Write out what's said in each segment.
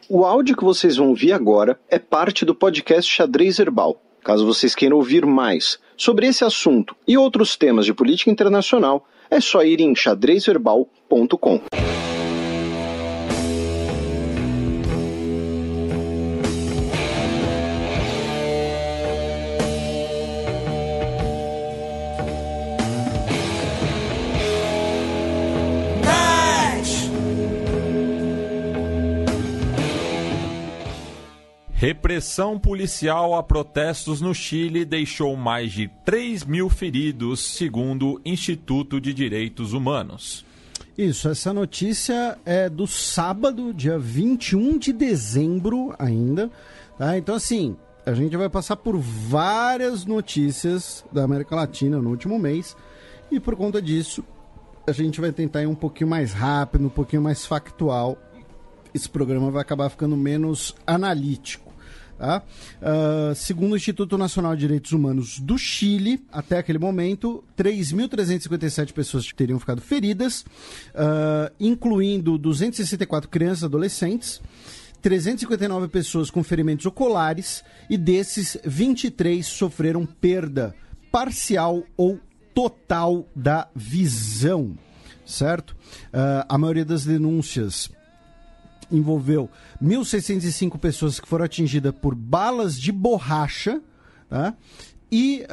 O áudio que vocês vão ouvir agora é parte do podcast Xadrez Herbal. Caso vocês queiram ouvir mais sobre esse assunto e outros temas de política internacional, é só ir em xadrezverbal.com. Repressão policial a protestos no Chile deixou mais de 3 mil feridos, segundo o Instituto de Direitos Humanos. Isso, essa notícia é do sábado, dia 21 de dezembro ainda. Tá? Então, assim, a gente vai passar por várias notícias da América Latina no último mês. E por conta disso, a gente vai tentar ir um pouquinho mais rápido, um pouquinho mais factual. Esse programa vai acabar ficando menos analítico. Tá? Segundo o Instituto Nacional de Direitos Humanos do Chile, até aquele momento, 3.357 pessoas teriam ficado feridas, incluindo 264 crianças e adolescentes, 359 pessoas com ferimentos oculares e desses, 23 sofreram perda parcial ou total da visão, certo? A maioria das denúncias envolveu 1.605 pessoas que foram atingidas por balas de borracha, tá? E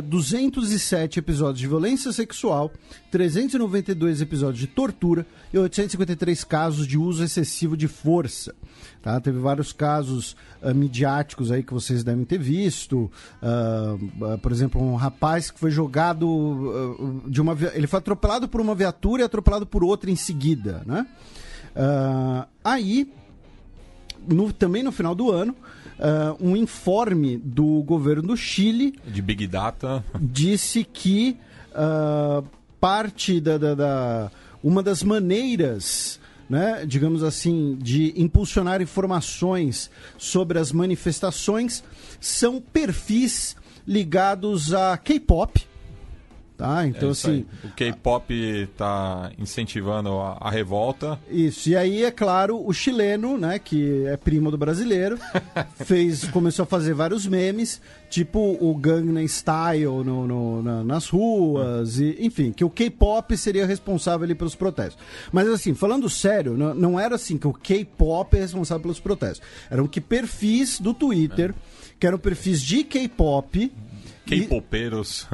207 episódios de violência sexual, 392 episódios de tortura e 853 casos de uso excessivo de força. Tá? Teve vários casos midiáticos aí que vocês devem ter visto. Por exemplo, um rapaz que foi jogado ele foi atropelado por uma viatura e atropelado por outra em seguida, né? Também no final do ano, um informe do governo do Chile de Big Data disse que parte uma das maneiras, né, digamos assim, de impulsionar informações sobre as manifestações são perfis ligados a K-pop. Tá, então assim, o K-pop está incentivando a revolta. Isso, e aí, é claro, o chileno, né, que é primo do brasileiro, começou a fazer vários memes, tipo o Gangnam Style nas ruas, e, enfim, que o K-pop seria responsável ali pelos protestos. Mas assim, falando sério, não era assim que o K-pop é responsável pelos protestos. Eram que perfis do Twitter, que eram perfis de K-pop,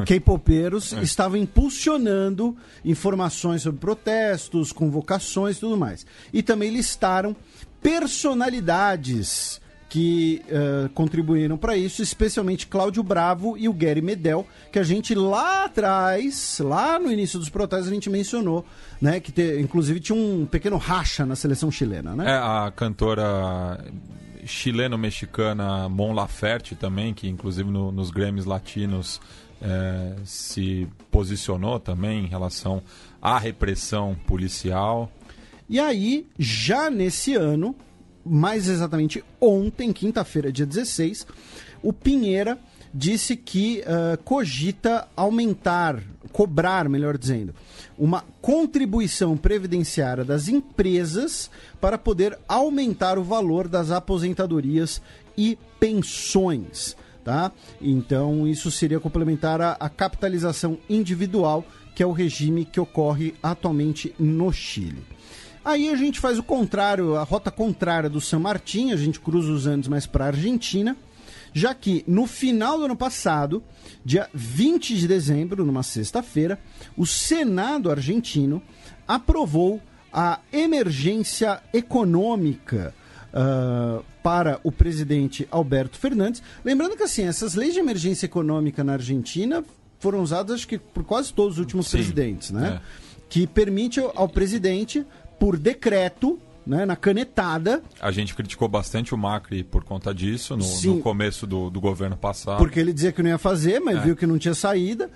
K-popeiros estavam impulsionando informações sobre protestos, convocações e tudo mais. E também listaram personalidades que contribuíram para isso, especialmente Cláudio Bravo e o Gary Medel, que a gente lá atrás, lá no início dos protestos, a gente mencionou, né, que inclusive tinha um pequeno racha na seleção chilena, né? A cantora chileno-mexicana Mon Laferte também, que inclusive nos Grammys latinos se posicionou também em relação à repressão policial. E aí, já nesse ano, mais exatamente ontem, quinta-feira, dia 16, o Pinheira disse que cogita cobrar, melhor dizendo, uma contribuição previdenciária das empresas para poder aumentar o valor das aposentadorias e pensões, tá? Então, isso seria complementar a capitalização individual, que é o regime que ocorre atualmente no Chile. Aí a gente faz o contrário, a rota contrária do San Martín, a gente cruza os Andes mais para a Argentina, já que no final do ano passado, dia 20 de dezembro, numa sexta-feira, o Senado argentino aprovou a emergência econômica para o presidente Alberto Fernandes. Lembrando que assim, essas leis de emergência econômica na Argentina foram usadas, acho que por quase todos os últimos presidentes, né? Que permite ao presidente, por decreto, né, na canetada. A gente criticou bastante o Macri por conta disso no começo do governo passado. Porque ele dizia que não ia fazer, mas viu que não tinha saída.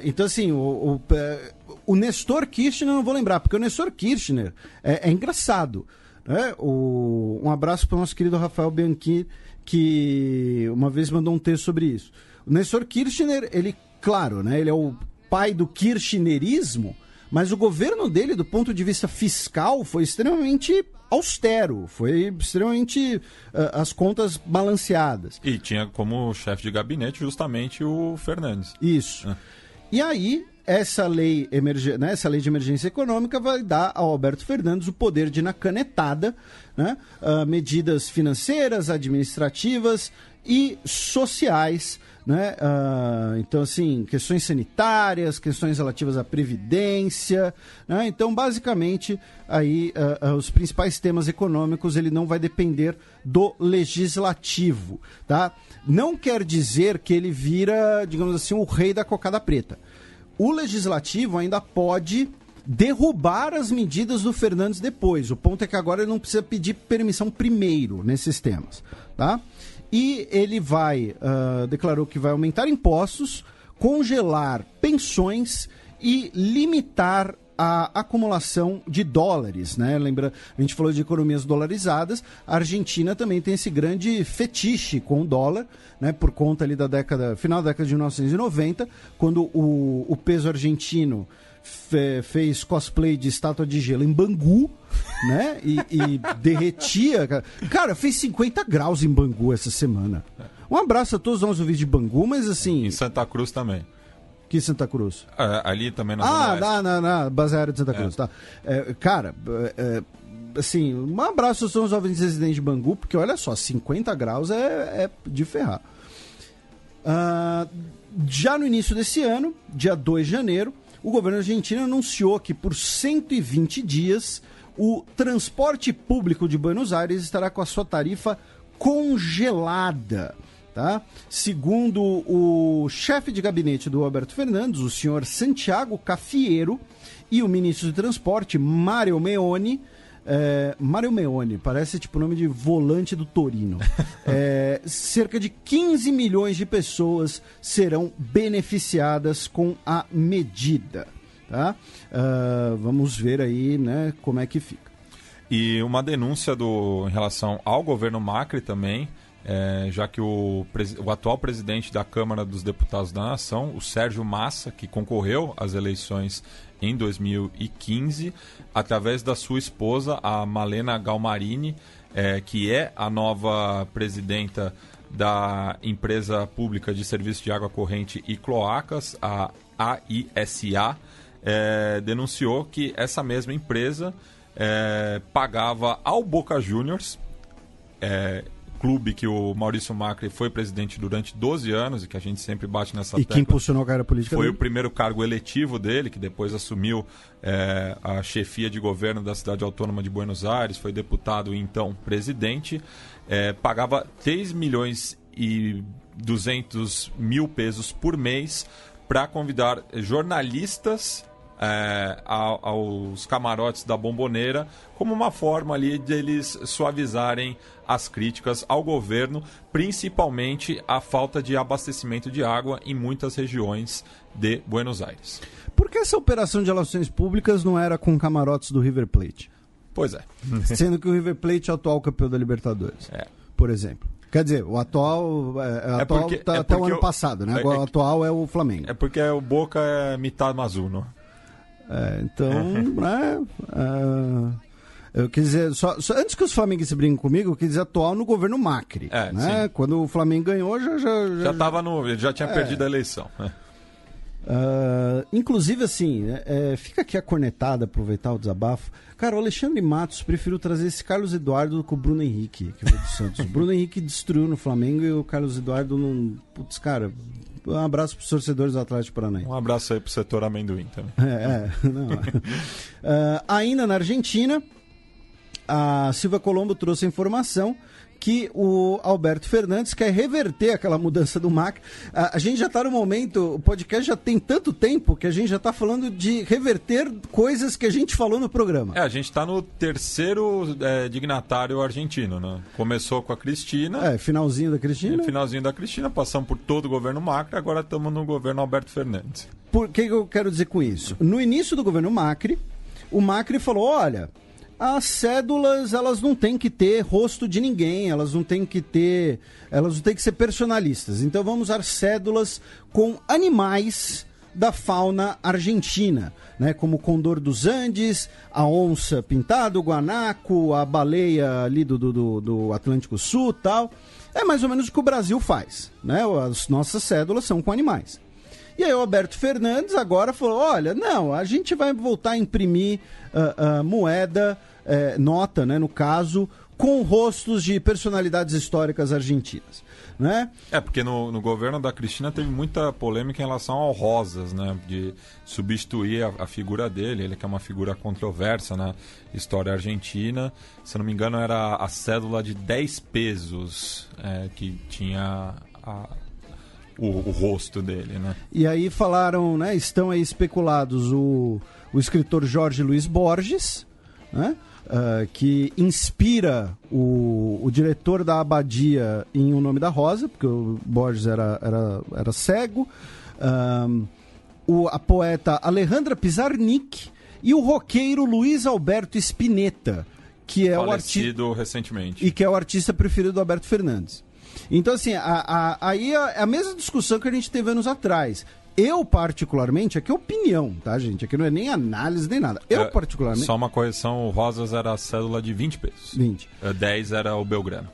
Então, assim, o Nestor Kirchner, eu não vou lembrar, porque o Nestor Kirchner é engraçado. Né? Um abraço para o nosso querido Rafael Bianchi, que uma vez mandou um texto sobre isso. O Nestor Kirchner, ele, claro, né, ele é o pai do kirchnerismo, mas o governo dele, do ponto de vista fiscal, foi extremamente austero, foi extremamente as contas balanceadas. E tinha como chefe de gabinete justamente o Fernandes. Isso. E aí, essa lei de emergência econômica vai dar ao Alberto Fernandes o poder de, na canetada, né, medidas financeiras, administrativas e sociais, né? Então, assim, questões sanitárias, questões relativas à previdência, né? Então, basicamente, aí os principais temas econômicos ele não vai depender do legislativo, tá? Não quer dizer que ele vira, digamos assim, o rei da cocada preta. O legislativo ainda pode derrubar as medidas do Fernandes depois. O ponto é que agora ele não precisa pedir permissão primeiro nesses temas, tá? E ele declarou que vai aumentar impostos, congelar pensões e limitar a acumulação de dólares, né? Lembra, a gente falou de economias dolarizadas, a Argentina também tem esse grande fetiche com o dólar, né? Por conta ali final da década de 1990, quando o peso argentino fez cosplay de estátua de gelo em Bangu, né? E derretia. Cara, fez 50 graus em Bangu essa semana. Um abraço a todos os nossos ouvintes de Bangu, mas assim... Em Santa Cruz também. Que Santa Cruz? Ali também na na base aérea de Santa Cruz, tá. Assim, um abraço a todos os ouvintes residentes de Bangu, porque olha só, 50 graus é de ferrar. Já no início desse ano, dia 2 de janeiro, o governo argentino anunciou que por 120 dias o transporte público de Buenos Aires estará com a sua tarifa congelada. Tá? Segundo o chefe de gabinete do Alberto Fernandes, o senhor Santiago Cafiero, e o ministro de Transporte, Mario Meoni, parece tipo o nome de volante do Torino. Cerca de 15 milhões de pessoas serão beneficiadas com a medida. Tá? Vamos ver aí, né, como é que fica. E uma denúncia em relação ao governo Macri também, já que o atual presidente da Câmara dos Deputados da Nação, o Sérgio Massa, que concorreu às eleições em 2015, através da sua esposa, a Malena Galmarini, que é a nova presidenta da Empresa Pública de Serviço de Água Corrente e Cloacas, a AISA, denunciou que essa mesma empresa pagava ao Boca Juniors, clube que o Maurício Macri foi presidente durante 12 anos e que a gente sempre bate nessa tecla. E que impulsionou a carreira política foi dele. O primeiro cargo eletivo dele, que depois assumiu a chefia de governo da cidade autônoma de Buenos Aires, foi deputado e então presidente, pagava 3 milhões e 200 mil pesos por mês para convidar jornalistas aos camarotes da Bombonera, como uma forma ali de eles suavizarem as críticas ao governo, principalmente a falta de abastecimento de água em muitas regiões de Buenos Aires. Por que essa operação de relações públicas não era com camarotes do River Plate? Pois é. Sendo que o River Plate é o atual campeão da Libertadores, por exemplo. Quer dizer, o atual até o ano passado, né? Agora o atual é o Flamengo. É porque o Boca é mitad Mazuno. Eu quis dizer, só antes que os flamenguistas briguem comigo, eu quis dizer atual no governo Macri, né? Quando o Flamengo ganhou, já tinha perdido a eleição. Inclusive, assim, fica aqui a cornetada, aproveitar o desabafo. Cara, o Alexandre Matos preferiu trazer esse Carlos Eduardo do que o Bruno Henrique, que veio do Santos. O Bruno Henrique destruiu no Flamengo e o Carlos Eduardo não... Putz, cara... Um abraço para os torcedores do Atlético Paranaense. Um abraço aí para o setor amendoim também. Ainda na Argentina, a Silvia Colombo trouxe a informação que o Alberto Fernandes quer reverter aquela mudança do Macri. A gente já está no momento, o podcast já tem tanto tempo que a gente já está falando de reverter coisas que a gente falou no programa. A gente está no terceiro dignatário argentino, né? Começou com a Cristina. Finalzinho da Cristina. Finalzinho da Cristina, passamos por todo o governo Macri, agora estamos no governo Alberto Fernandes. Por que eu quero dizer com isso? No início do governo Macri, o Macri falou, olha... As cédulas, elas não têm que ter rosto de ninguém, elas não têm que ser personalistas. Então vamos usar cédulas com animais, da fauna argentina, né? Como o condor dos Andes, a onça pintada, o guanaco, a baleia ali do Atlântico Sul e tal. É mais ou menos o que o Brasil faz, né? As nossas cédulas são com animais. E aí o Alberto Fernandes agora falou, olha, não, a gente vai voltar a imprimir moeda, nota, né, no caso, com rostos de personalidades históricas argentinas, né? Porque no governo da Cristina teve muita polêmica em relação ao Rosas, né? De substituir a figura dele, ele que é uma figura controversa na história argentina. Se não me engano, era a cédula de 10 pesos que tinha o rosto dele, né? E aí falaram, né? Estão aí especulados o escritor Jorge Luiz Borges, né? Que inspira o diretor da Abadia em O Nome da Rosa, porque o Borges era cego, a poeta Alejandra Pizarnik e o roqueiro Luiz Alberto Spinetta, que é falecido recentemente. E que é o artista preferido do Alberto Fernandes. Então, assim, aí é a mesma discussão que a gente teve anos atrás. Eu, particularmente, aqui é opinião, tá, gente? Aqui não é nem análise, nem nada. Eu, particularmente... Só uma correção, o Rosas era a cédula de 20 pesos. 20. 10 era o Belgrano.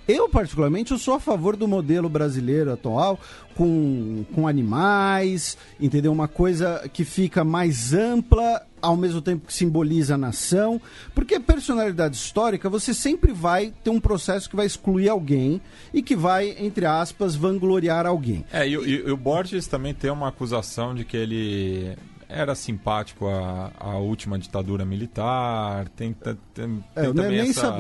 Eu, particularmente, eu sou a favor do modelo brasileiro atual, com animais, entendeu? Uma coisa que fica mais ampla, ao mesmo tempo que simboliza a nação, porque personalidade histórica, você sempre vai ter um processo que vai excluir alguém e que vai, entre aspas, vangloriar alguém. E o Borges também tem uma acusação de que ele era simpático à última ditadura militar, eu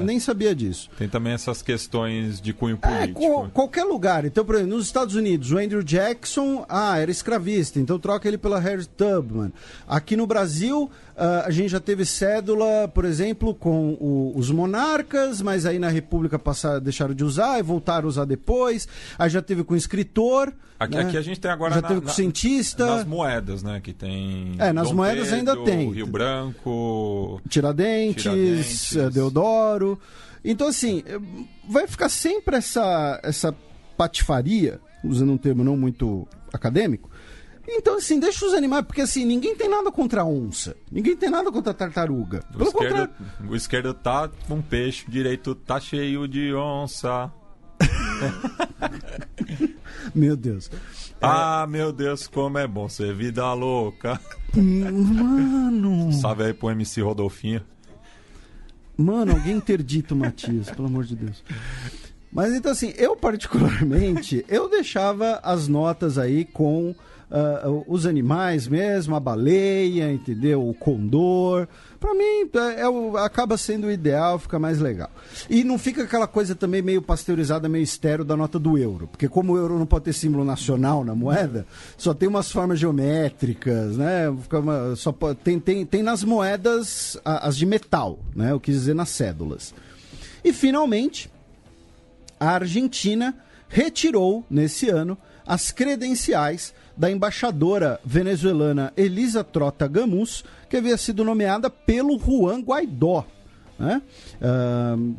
nem sabia disso. Tem também essas questões de cunho político. Qualquer lugar. Então, por exemplo, nos Estados Unidos, o Andrew Jackson, era escravista, então troca ele pela Harriet Tubman. Aqui no Brasil, a gente já teve cédula, por exemplo, com os monarcas, mas aí na República deixaram de usar e voltaram a usar depois. Aí já teve com escritor. Aqui a gente tem agora já teve com cientista. Nas moedas, né? Que tem. Nas Dom moedas Pedro, ainda tem. Rio Branco. Tiradentes. Deodoro. Então, assim, vai ficar sempre essa patifaria, usando um termo não muito acadêmico. Então, assim, deixa os animais, porque assim, ninguém tem nada contra a onça, ninguém tem nada contra a tartaruga. O esquerdo tá com peixe, o direito tá cheio de onça. Meu Deus. Meu Deus, como é bom ser vida louca. Mano. Salve aí pro MC Rodolfinho. Mano, alguém interdita o Matias, pelo amor de Deus. Mas então, assim, eu particularmente, eu deixava as notas aí com os animais mesmo, a baleia, entendeu? O condor. Pra mim, acaba sendo o ideal, fica mais legal. E não fica aquela coisa também meio pasteurizada, meio estéril da nota do euro. Porque como o euro não pode ter símbolo nacional na moeda, só tem umas formas geométricas, né? Tem nas moedas as de metal, né? Eu quis dizer nas cédulas. E, finalmente, a Argentina retirou, nesse ano, as credenciais da embaixadora venezuelana Elisa Trota Gamus, que havia sido nomeada pelo Juan Guaidó. Né?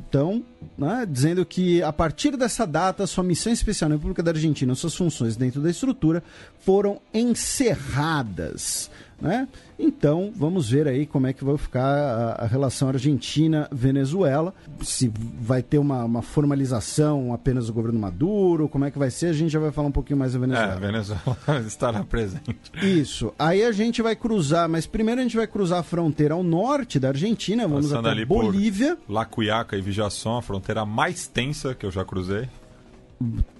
Então, né, dizendo que a partir dessa data, sua missão especial na República da Argentina, suas funções dentro da estrutura, foram encerradas. Né? Então, vamos ver aí como é que vai ficar a relação Argentina-Venezuela, se vai ter uma formalização apenas do governo Maduro, como é que vai ser, a gente já vai falar um pouquinho mais da Venezuela. A Venezuela estará presente. Isso, aí a gente vai cruzar, mas primeiro a gente vai cruzar a fronteira ao norte da Argentina, vamos passando até Bolívia. La Cuyaca e Villaçon, a fronteira mais tensa que eu já cruzei.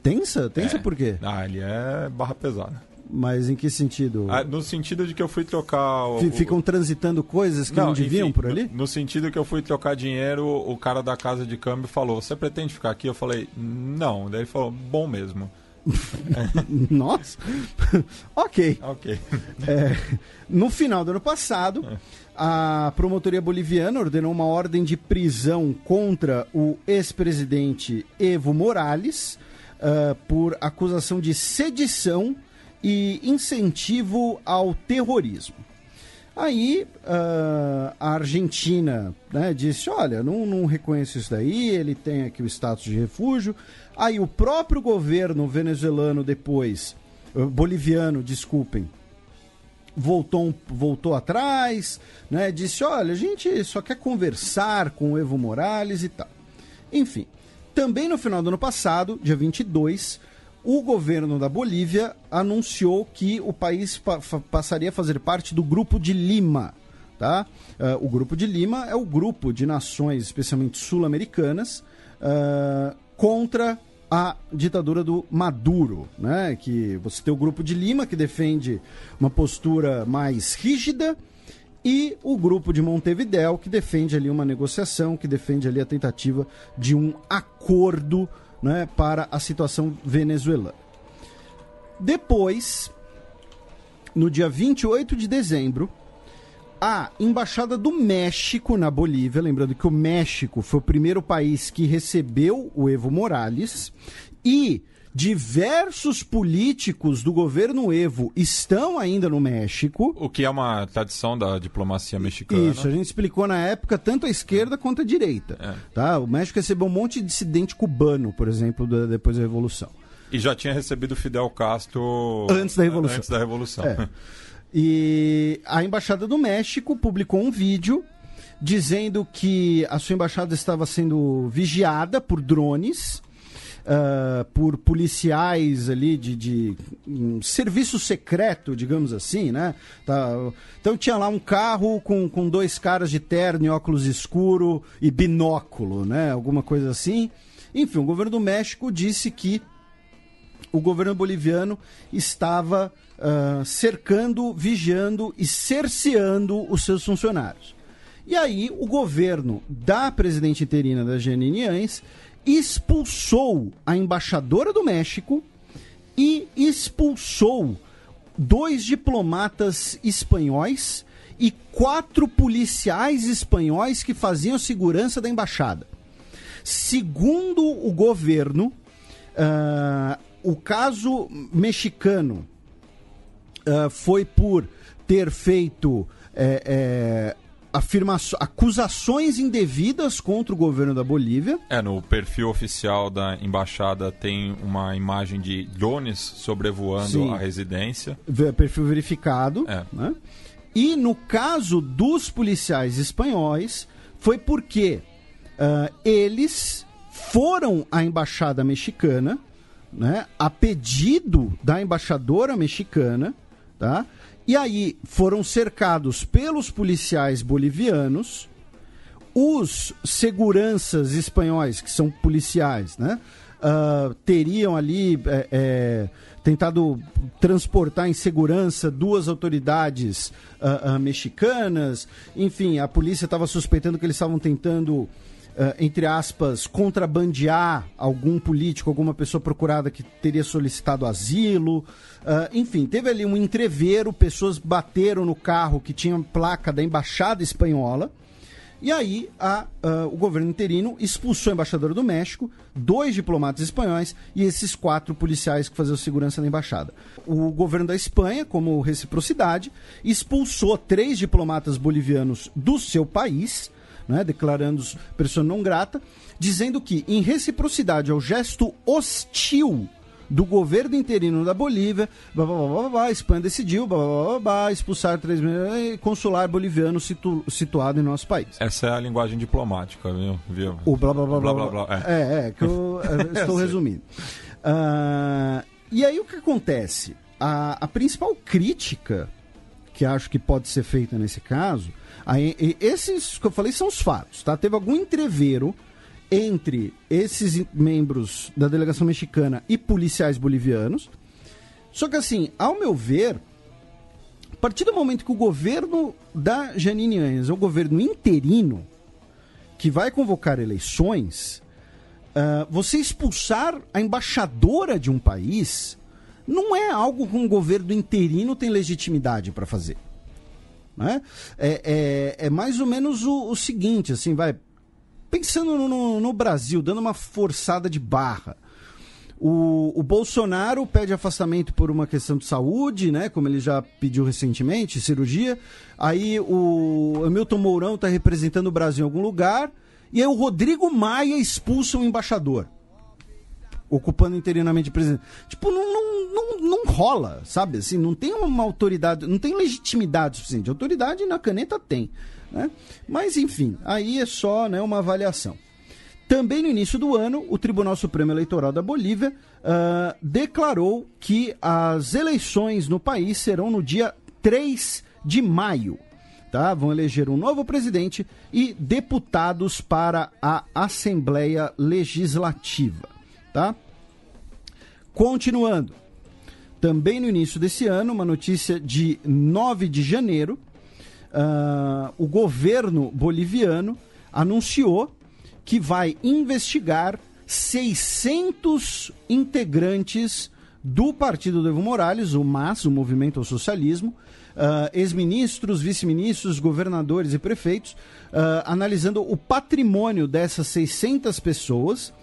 Tensa? Tensa por quê? Ali é barra pesada. Mas em que sentido? No sentido de que eu fui trocar... Ficam transitando coisas que não deviam, enfim, por ali? No sentido que eu fui trocar dinheiro, o cara da casa de câmbio falou, você pretende ficar aqui? Eu falei, não. Daí ele falou, bom mesmo. Nossa. Ok. No final do ano passado, a promotoria boliviana ordenou uma ordem de prisão contra o ex-presidente Evo Morales por acusação de sedição e incentivo ao terrorismo. Aí a Argentina, né, disse, olha, não reconheço isso daí, ele tem aqui o status de refúgio. Aí o próprio governo venezuelano depois boliviano, desculpem, voltou atrás, né? Disse, olha, a gente só quer conversar com o Evo Morales e tal. Enfim, também no final do ano passado, dia 22, o governo da Bolívia anunciou que o país passaria a fazer parte do Grupo de Lima. Tá? O Grupo de Lima é o grupo de nações, especialmente sul-americanas, contra a ditadura do Maduro, né? Que você tem o Grupo de Lima, que defende uma postura mais rígida, e o Grupo de Montevidéu, que defende ali uma negociação, que defende ali a tentativa de um acordo, né, para a situação venezuelana. Depois, no dia 28 de dezembro, a Embaixada do México na Bolívia, lembrando que o México foi o primeiro país que recebeu o Evo Morales, e diversos políticos do governo Evo estão ainda no México. O que é uma tradição da diplomacia mexicana. Isso, a gente explicou na época tanto a esquerda quanto a direita. Tá? O México recebeu um monte de dissidente cubano, por exemplo, depois da Revolução. E já tinha recebido Fidel Castro antes da Revolução. E a Embaixada do México publicou um vídeo dizendo que a sua embaixada estava sendo vigiada por drones, por policiais ali de serviço secreto, digamos assim, né? Então tinha lá um carro com dois caras de terno e óculos escuro e binóculo, né? Alguma coisa assim. Enfim, o governo do México disse que o governo boliviano estava cercando, vigiando e cerceando os seus funcionários. E aí o governo da presidente interina, da Jeanine Áñez, expulsou a embaixadora do México e expulsou 2 diplomatas espanhóis e 4 policiais espanhóis que faziam segurança da embaixada. Segundo o governo, o caso mexicano foi por ter feito acusações indevidas contra o governo da Bolívia. No perfil oficial da embaixada tem uma imagem de drones sobrevoando a residência. Perfil verificado. Né? E no caso dos policiais espanhóis, foi porque eles foram à embaixada mexicana, né, a pedido da embaixadora mexicana, tá? E aí foram cercados pelos policiais bolivianos, os seguranças espanhóis, que são policiais, né, teriam ali tentado transportar em segurança 2 autoridades mexicanas. Enfim, a polícia estava suspeitando que eles estavam tentando, entre aspas, contrabandear algum político, alguma pessoa procurada que teria solicitado asilo. Enfim, teve ali um entrevero, pessoas bateram no carro que tinha placa da embaixada espanhola, e aí o governo interino expulsou a embaixadora do México, 2 diplomatas espanhóis e esses 4 policiais que faziam segurança na embaixada. O governo da Espanha, como reciprocidade, expulsou 3 diplomatas bolivianos do seu país, né, declarando-os persona non grata, dizendo que, em reciprocidade ao gesto hostil do governo interino da Bolívia, a Espanha decidiu expulsar 3 consular boliviano situado em nosso país. Essa é a linguagem diplomática, viu? O blá blá blá blá blá blá. Que eu estou resumindo. E aí o que acontece? A principal crítica que acho que pode ser feita nesse caso, esses que eu falei são os fatos, tá? Teve algum entrevero entre esses membros da delegação mexicana e policiais bolivianos. Só que assim, ao meu ver, a partir do momento que o governo da Jeanine Áñez é o governo interino que vai convocar eleições, você expulsar a embaixadora de um país não é algo que um governo interino tem legitimidade para fazer. Né? É mais ou menos o seguinte, assim, pensando no Brasil, dando uma forçada de barra. O Bolsonaro pede afastamento por uma questão de saúde, né, como ele já pediu recentemente, cirurgia. Aí o Hamilton Mourão está representando o Brasil em algum lugar. E aí o Rodrigo Maia expulsa o embaixador. ocupando interinamente presidente. Tipo, não rola, sabe? Assim, não tem uma autoridade, não tem legitimidade suficiente. Autoridade na caneta tem, né? Mas, enfim, aí é só, né, uma avaliação. Também no início do ano, o Tribunal Supremo Eleitoral da Bolívia declarou que as eleições no país serão no dia 3 de maio. Tá? Vão eleger um novo presidente e deputados para a Assembleia Legislativa. Tá? Continuando. Também no início desse ano, uma notícia de 9 de janeiro, o governo boliviano anunciou que vai investigar 600 integrantes do partido do Evo Morales, o MAS, o Movimento ao Socialismo, ex-ministros, vice-ministros, governadores e prefeitos, analisando o patrimônio dessas 600 pessoas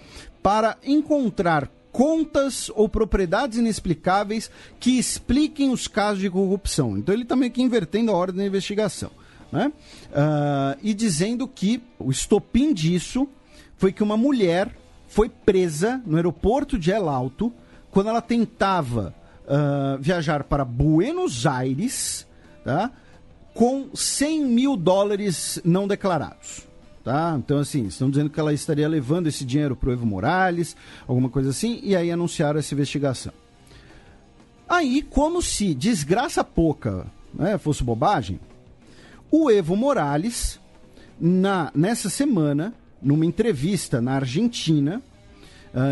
para encontrar contas ou propriedades inexplicáveis que expliquem os casos de corrupção. Então ele está meio que invertendo a ordem da investigação, né? E dizendo que o estopim disso foi que uma mulher foi presa no aeroporto de El Alto quando ela tentava viajar para Buenos Aires, tá? Com $100 mil não declarados. Tá? Então, assim, estão dizendo que ela estaria levando esse dinheiro para o Evo Morales, alguma coisa assim, e aí anunciaram essa investigação. Aí, como se desgraça pouca, né, fosse bobagem, o Evo Morales, nessa semana, numa entrevista na Argentina,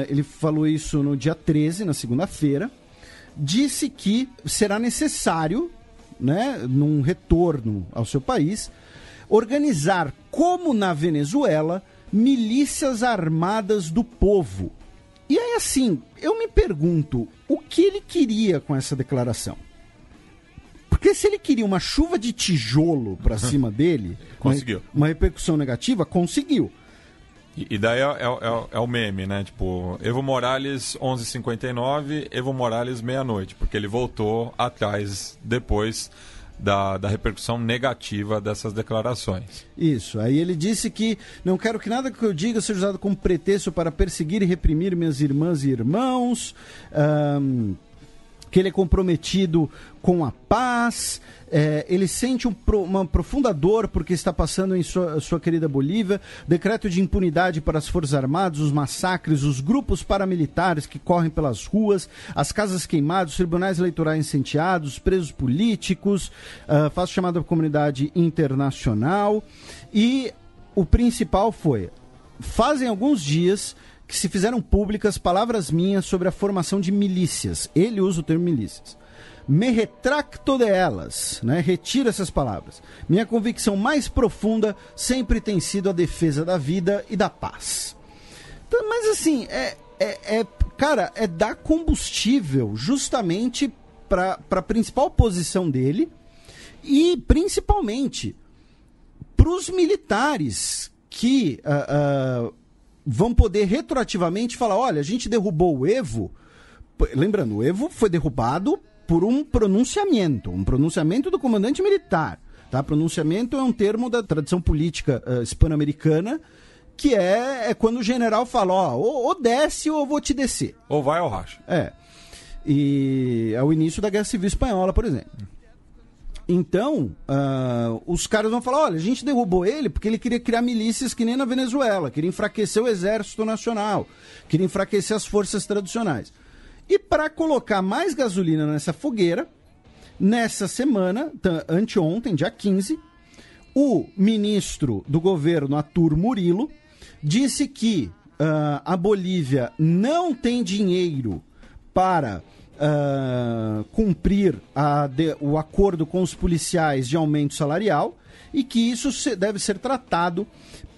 ele falou isso no dia 13, na segunda-feira, disse que será necessário, né, num retorno ao seu país, organizar, como na Venezuela, milícias armadas do povo. E aí, assim, eu me pergunto, o que ele queria com essa declaração? Porque se ele queria uma chuva de tijolo para cima dele, conseguiu. Uma repercussão negativa, conseguiu. E daí é o meme, né? Tipo, Evo Morales 11h59, Evo Morales meia-noite, porque ele voltou atrás depois da repercussão negativa dessas declarações. Isso, aí ele disse que não quero que nada que eu diga seja usado como pretexto para perseguir e reprimir minhas irmãs e irmãos, que ele é comprometido com a paz, ele sente uma profunda dor porque está passando em sua querida Bolívia, decreto de impunidade para as Forças Armadas, os massacres, os grupos paramilitares que correm pelas ruas, as casas queimadas, os tribunais eleitorais incendiados, os presos políticos, faço chamada à comunidade internacional, e o principal foi, fazem alguns dias que se fizeram públicas palavras minhas sobre a formação de milícias. Ele usa o termo milícias. Me retracto de elas, né? Retiro essas palavras. Minha convicção mais profunda sempre tem sido a defesa da vida e da paz. Então, mas assim, cara, é dar combustível justamente para a principal posição dele e principalmente para os militares que vão poder retroativamente falar, olha, a gente derrubou o Evo. Lembrando, o Evo foi derrubado por um pronunciamento do comandante militar. Tá? Pronunciamento é um termo da tradição política hispano-americana, que é quando o general fala, ou desce ou eu vou te descer. Ou vai ou racha. E é o início da Guerra Civil Espanhola, por exemplo. Então, os caras vão falar, olha, a gente derrubou ele porque ele queria criar milícias que nem na Venezuela, queria enfraquecer o exército nacional, queria enfraquecer as forças tradicionais. E para colocar mais gasolina nessa fogueira, nessa semana, anteontem, dia 15, o ministro do governo, Artur Murilo, disse que a Bolívia não tem dinheiro para cumprir o acordo com os policiais de aumento salarial e que isso deve ser tratado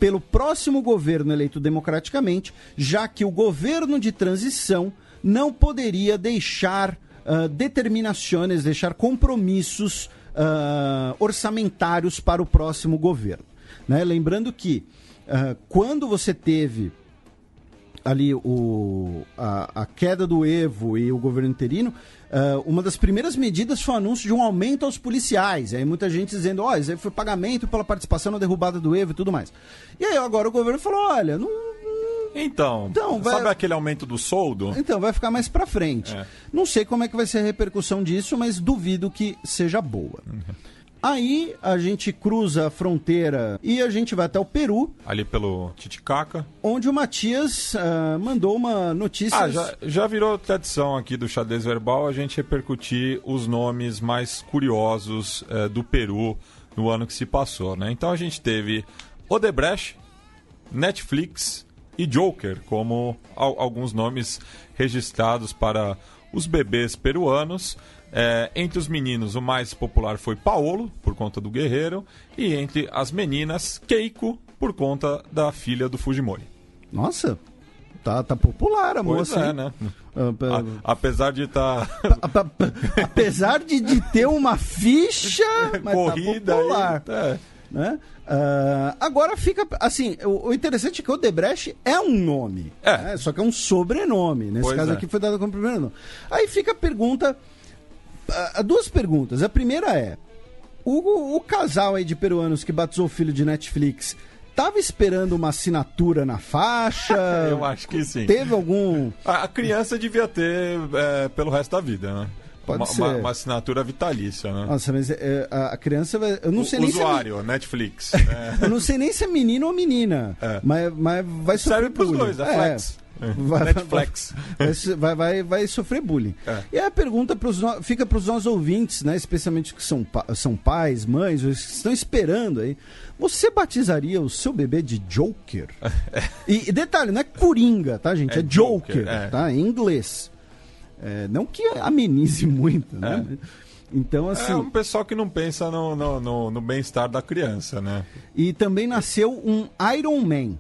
pelo próximo governo eleito democraticamente, já que o governo de transição não poderia deixar determinações, deixar compromissos orçamentários para o próximo governo. Né? Lembrando que quando você teve ali a queda do Evo e o governo interino, uma das primeiras medidas foi o anúncio de um aumento aos policiais. Aí muita gente dizendo, isso aí foi pagamento pela participação na derrubada do Evo e tudo mais. E aí agora o governo falou, olha, não Então sabe aquele aumento do soldo? Então, vai ficar mais pra frente. Não sei como é que vai ser a repercussão disso, mas duvido que seja boa. Aí a gente cruza a fronteira e a gente vai até o Peru. Ali pelo Titicaca. Onde o Matias mandou uma notícia... Já virou tradição aqui do Xadrez Verbal a gente repercutir os nomes mais curiosos do Peru no ano que se passou, né? Então a gente teve Odebrecht, Netflix e Joker como alguns nomes registrados para os bebês peruanos. Entre os meninos, o mais popular foi Paolo, por conta do guerreiro, e entre as meninas, Keiko, por conta da filha do Fujimori. Nossa, tá popular a moça. Pois né? Apesar de estar... Apesar de ter uma ficha, mas corrida tá popular. Né? Agora fica assim, o interessante é que o Odebrecht é um nome, né? Só que é um sobrenome. Nesse caso aqui foi dado como primeiro nome. Aí fica a pergunta, duas perguntas. A primeira é, o casal aí de peruanos que batizou o filho de Netflix tava esperando uma assinatura na faixa? Eu acho que sim. Teve algum... A criança devia ter pelo resto da vida, né? Pode ser. Uma assinatura vitalícia, né? Nossa, mas a criança vai... Eu não sei nem usuário, Netflix. Eu não sei nem se é menino ou menina. Mas vai sofrer serve pros bullying. dois, Flex. Netflix. Vai sofrer bullying. E a pergunta fica para os nossos ouvintes, né, especialmente que são pais, mães, os que estão esperando aí. Você batizaria o seu bebê de Joker? E detalhe, não é Coringa, tá, gente? É Joker, tá? Em inglês. Não que amenize muito, né? Então, assim... É um pessoal que não pensa no bem-estar da criança, né? E também nasceu um Iron Man.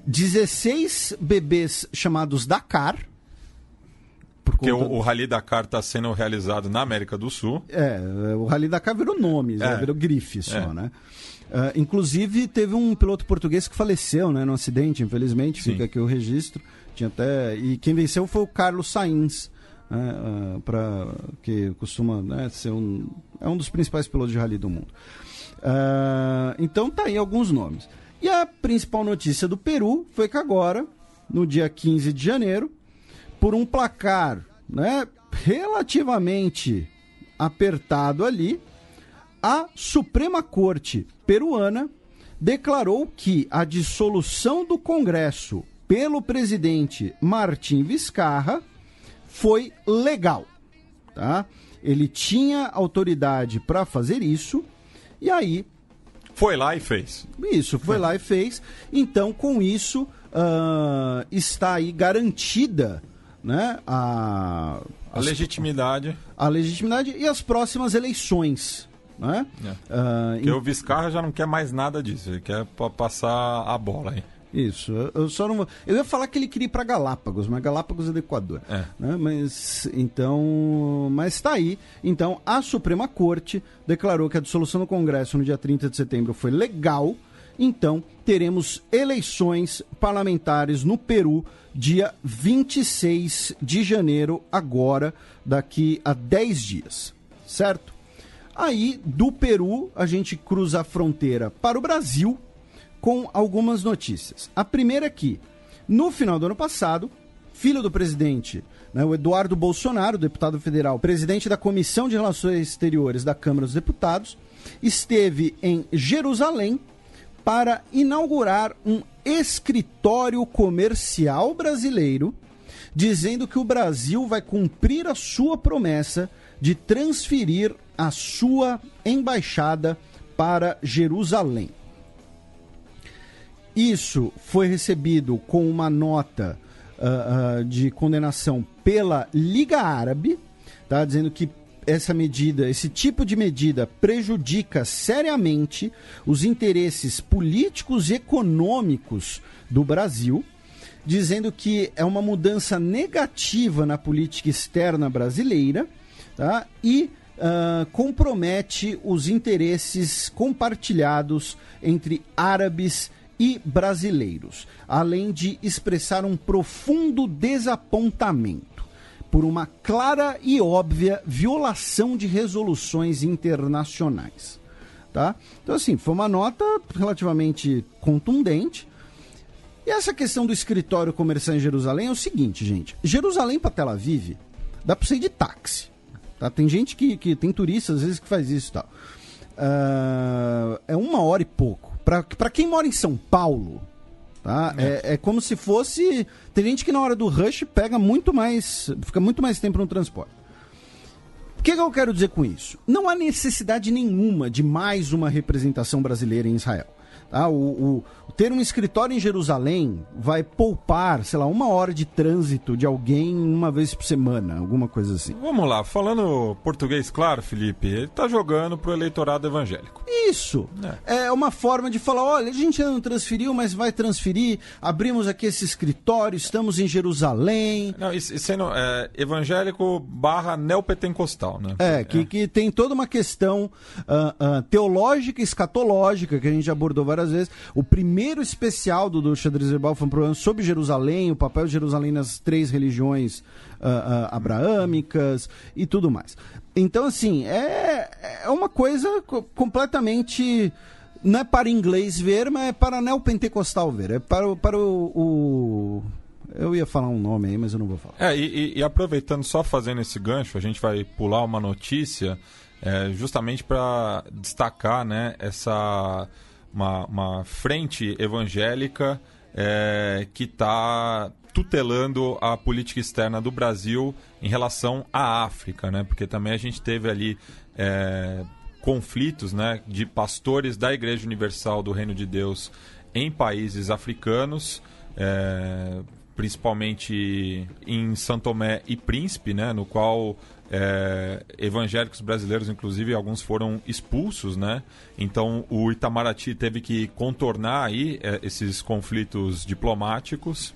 16 bebês chamados Dakar. Porque o Rally Dakar está sendo realizado na América do Sul. O Rally Dakar virou nomes, virou grife só, né? Inclusive, teve um piloto português que faleceu, né, no acidente, infelizmente. Sim. Fica aqui o registro. E quem venceu foi o Carlos Sainz, né, que costuma, né, ser um dos principais pilotos de rally do mundo. Então tá aí alguns nomes. E a principal notícia do Peru foi que agora, no dia 15 de janeiro, por um placar, né, relativamente apertado ali, a Suprema Corte peruana declarou que a dissolução do Congresso pelo presidente Martim Vizcarra foi legal, tá? Ele tinha autoridade para fazer isso e aí... Foi lá e fez. Isso, foi lá e fez. Então, com isso, está aí garantida, né, a legitimidade. A legitimidade e as próximas eleições, né? Porque o Vizcarra já não quer mais nada disso, ele quer passar a bola aí. Isso, eu só não vou... Eu ia falar que ele queria ir para Galápagos, mas Galápagos é do Equador. Né? Mas tá aí. Então, a Suprema Corte declarou que a dissolução do Congresso no dia 30 de setembro foi legal. Então, teremos eleições parlamentares no Peru dia 26 de janeiro, agora, daqui a 10 dias. Certo? Aí, do Peru, a gente cruza a fronteira para o Brasil, com algumas notícias. A primeira é que, no final do ano passado, filho do presidente, né, o Eduardo Bolsonaro, deputado federal, presidente da Comissão de Relações Exteriores da Câmara dos Deputados, esteve em Jerusalém para inaugurar um escritório comercial brasileiro, dizendo que o Brasil vai cumprir a sua promessa de transferir a sua embaixada para Jerusalém. Isso foi recebido com uma nota de condenação pela Liga Árabe, tá? Dizendo que esse tipo de medida prejudica seriamente os interesses políticos e econômicos do Brasil, dizendo que é uma mudança negativa na política externa brasileira, tá? E compromete os interesses compartilhados entre árabes e brasileiros, além de expressar um profundo desapontamento por uma clara e óbvia violação de resoluções internacionais, tá? Então, assim, foi uma nota relativamente contundente. E essa questão do escritório comercial em Jerusalém é o seguinte, gente. Jerusalém para Tel Aviv, dá para você ir de táxi. Tá? Tem gente que tem turistas, às vezes, que faz isso e tal. É 1 hora e pouco. Para quem mora em São Paulo, tá? É como se fosse... Tem gente que na hora do rush fica muito mais tempo no transporte. O que eu quero dizer com isso? Não há necessidade nenhuma de mais uma representação brasileira em Israel. Tá? Ter um escritório em Jerusalém vai poupar, sei lá, 1 hora de trânsito de alguém uma vez por semana, alguma coisa assim. Vamos lá, falando português claro, Felipe, ele tá jogando pro eleitorado evangélico. Isso. É uma forma de falar, olha, a gente ainda não transferiu, mas vai transferir, abrimos aqui esse escritório, estamos em Jerusalém. Não, sendo evangélico / neopentecostal, né? Que tem toda uma questão teológica e escatológica que a gente abordou várias vezes. O primeiro especial do Xadrez Verbal foi um programa sobre Jerusalém, o papel de Jerusalém nas 3 religiões abraâmicas e tudo mais. Então, assim, é uma coisa completamente... Não é para inglês ver, mas é para neopentecostal ver. É para o... Eu ia falar um nome aí, mas eu não vou falar. E aproveitando, só fazendo esse gancho, a gente vai pular uma notícia justamente para destacar, né, uma frente evangélica que está tutelando a política externa do Brasil em relação à África, né? Porque também a gente teve ali conflitos, né, de pastores da Igreja Universal do Reino de Deus em países africanos, principalmente em São Tomé e Príncipe, né, no qual evangélicos brasileiros, inclusive, alguns foram expulsos, né? Então o Itamaraty teve que contornar aí esses conflitos diplomáticos.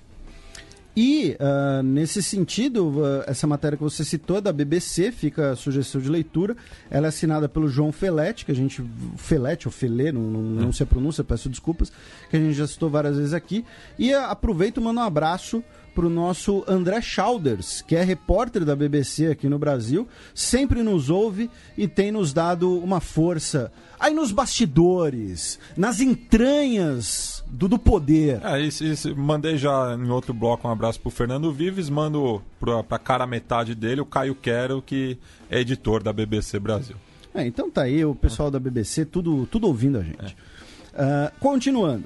E, nesse sentido, essa matéria que você citou, da BBC, fica a sugestão de leitura. Ela é assinada pelo João Felete, que a gente... Felete ou Felê, não sei a pronúncia, peço desculpas, que a gente já citou várias vezes aqui. E aproveito e mando um abraço para o nosso André Schauders, que é repórter da BBC aqui no Brasil, sempre nos ouve e tem nos dado uma força aí nos bastidores, nas entranhas do poder. Isso, mandei já em outro bloco um abraço pro Fernando Vives, mando pra cara metade dele, o Caio Quero, que é editor da BBC Brasil. Então tá aí o pessoal da BBC, tudo ouvindo a gente. Continuando.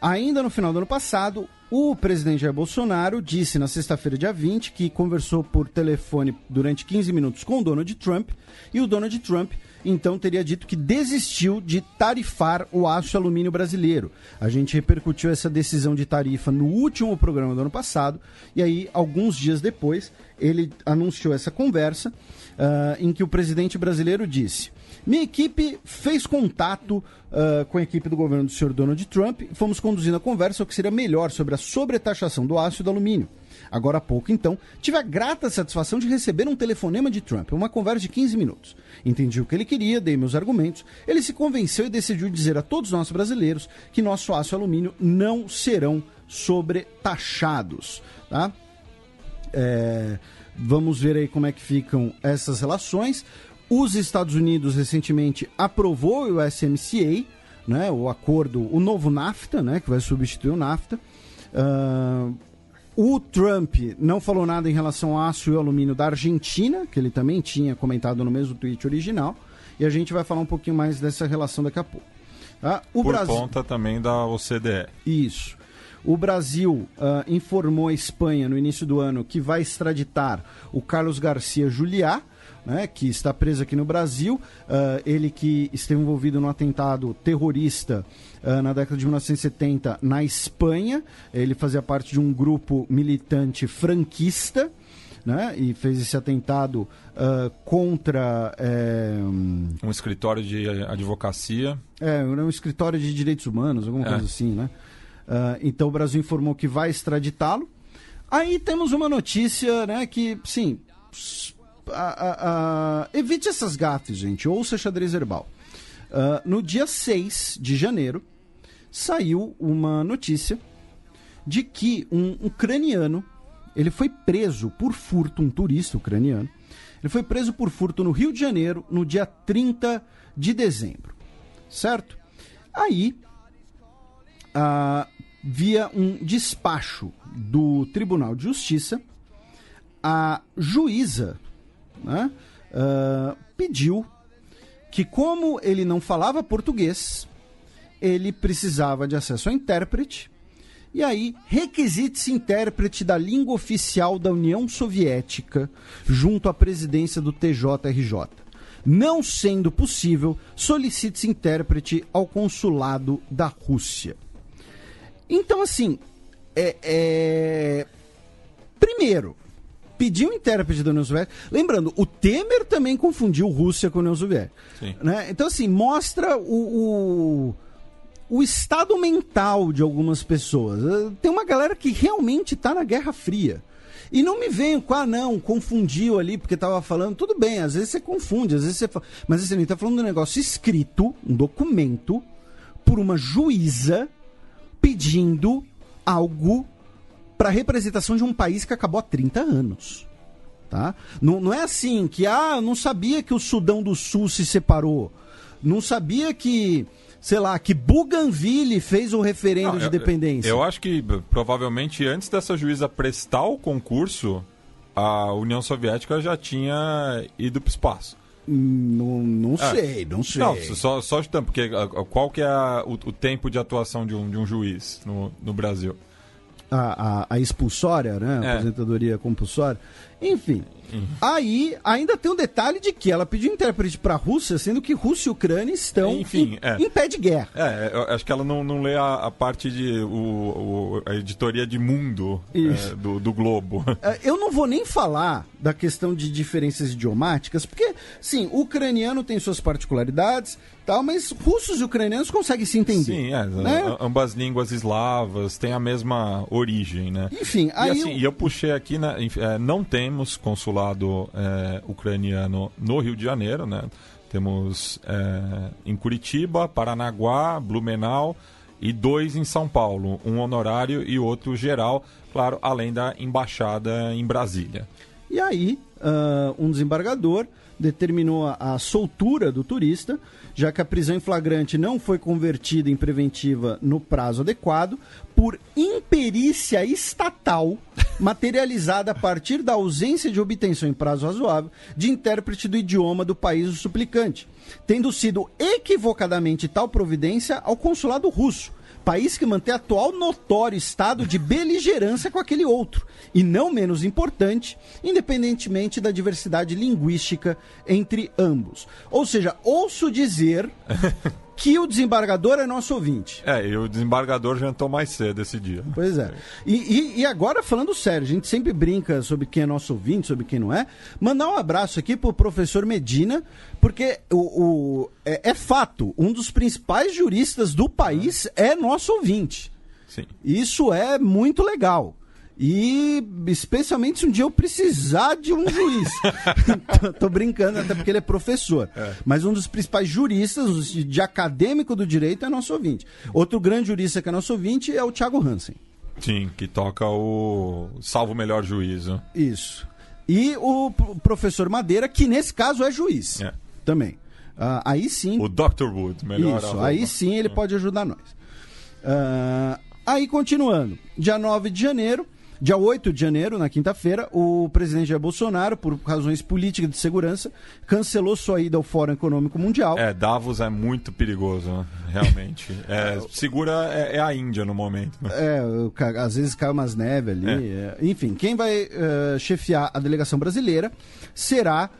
Ainda no final do ano passado, o presidente Jair Bolsonaro disse na sexta-feira, dia 20, que conversou por telefone durante 15 minutos com o Donald Trump, e o Donald Trump, então, teria dito que desistiu de tarifar o aço e alumínio brasileiro. A gente repercutiu essa decisão de tarifa no último programa do ano passado, e aí, alguns dias depois, ele anunciou essa conversa, em que o presidente brasileiro disse: minha equipe fez contato com a equipe do governo do senhor Donald Trump e fomos conduzindo a conversa o que seria melhor sobre a sobretaxação do aço e do alumínio. Agora há pouco, então, tive a grata satisfação de receber um telefonema de Trump, uma conversa de 15 minutos. Entendi o que ele queria, dei meus argumentos, ele se convenceu e decidiu dizer a todos nós brasileiros que nosso aço e alumínio não serão sobretaxados, tá? Vamos ver aí como é que ficam essas relações. Os Estados Unidos recentemente aprovou o USMCA, né, o acordo, o novo NAFTA, né, que vai substituir o NAFTA. O Trump não falou nada em relação ao aço e alumínio da Argentina, que ele também tinha comentado no mesmo tweet original, e a gente vai falar um pouquinho mais dessa relação daqui a pouco. Tá? Conta também da OCDE. Isso. O Brasil informou a Espanha no início do ano que vai extraditar o Carlos Garcia Juliá, né, que está preso aqui no Brasil, ele que esteve envolvido no atentado terrorista na década de 1970 na Espanha. Ele fazia parte de um grupo militante franquista, né, e fez esse atentado contra... um escritório de advocacia. Um escritório de direitos humanos, alguma coisa assim, né? Então o Brasil informou que vai extraditá-lo. Aí temos uma notícia, né, que, sim... evite essas gafes, gente. Ouça Xadrez Herbal. No dia 6 de janeiro saiu uma notícia de que um ucraniano, ele foi preso por furto, um turista ucraniano, ele foi preso por furto no Rio de Janeiro no dia 30 de dezembro, certo? Aí via um despacho do Tribunal de Justiça, a juíza, né, pediu que, como ele não falava português, ele precisava de acesso a intérprete, e aí requisite-se intérprete da língua oficial da União Soviética junto à presidência do TJRJ. Não sendo possível, solicite-se intérprete ao consulado da Rússia. Então, assim, primeiro, pediu um intérprete da União Soviética. Lembrando, o Temer também confundiu Rússia com a União Soviética. Né? Então, assim, mostra o estado mental de algumas pessoas. Tem uma galera que realmente está na Guerra Fria. E não me venham com, não, confundiu ali porque estava falando. Tudo bem, às vezes você confunde, às vezes você fala. Mas você está falando de um negócio escrito, um documento, por uma juíza pedindo algo para representação de um país que acabou há 30 anos. Tá? Não é assim que, não sabia que o Sudão do Sul se separou. Não sabia que, sei lá, que Bougainville fez o referendo de independência. Eu acho que, provavelmente, antes dessa juíza prestar o concurso, a União Soviética já tinha ido para o espaço. Não sei. Não, só de tempo, porque qual que é o tempo de atuação de um juiz no Brasil? A expulsória, né? A aposentadoria compulsória. Enfim. Aí ainda tem um detalhe de que ela pediu intérprete para a Rússia, sendo que Rússia e Ucrânia estão em pé de guerra. Eu acho que ela não lê a parte de a editoria de mundo do Globo. Eu não vou nem falar da questão de diferenças idiomáticas, porque, sim, o ucraniano tem suas particularidades, tal, mas russos e ucranianos conseguem se entender. Sim, né? Ambas línguas eslavas têm a mesma origem, né? Enfim, aí... E eu puxei aqui, né, não temos consulado ucraniano no Rio de Janeiro, né? Temos em Curitiba, Paranaguá, Blumenau e 2 em São Paulo, um honorário e outro geral, claro, além da embaixada em Brasília. E aí, um desembargador determinou a soltura do turista, já que a prisão em flagrante não foi convertida em preventiva no prazo adequado, por imperícia estatal, materializada a partir da ausência de obtenção em prazo razoável de intérprete do idioma do país do suplicante, tendo sido equivocadamente tal providência ao consulado russo, país que mantém atual notório estado de beligerância com aquele outro, e não menos importante, independentemente da diversidade linguística entre ambos. Ou seja, ouço dizer que o desembargador é nosso ouvinte. E o desembargador jantou mais cedo esse dia. Pois é. E agora, falando sério, a gente sempre brinca sobre quem é nosso ouvinte, sobre quem não é. Mandar um abraço aqui pro professor Medina, porque é fato, um dos principais juristas do país é nosso ouvinte. Sim. Isso é muito legal. E especialmente se um dia eu precisar de um juiz. Tô brincando, até porque ele é professor. Mas um dos principais juristas de acadêmico do direito é nosso ouvinte. Outro grande jurista que é nosso ouvinte é o Thiago Hansen. Sim, que toca o Salvo o Melhor Juízo. Isso. E o professor Madeira, que nesse caso é juiz também. Aí sim... O Dr. Wood, melhor. Isso, aí sim ele pode ajudar nós. Aí continuando, dia 9 de janeiro... Dia 8 de janeiro, na quinta-feira, o presidente Jair Bolsonaro, por razões políticas de segurança, cancelou sua ida ao Fórum Econômico Mundial. Davos é muito perigoso, né? Realmente. Segura é a Índia no momento. Né? Às vezes cai umas neves ali. Enfim, quem vai chefiar a delegação brasileira será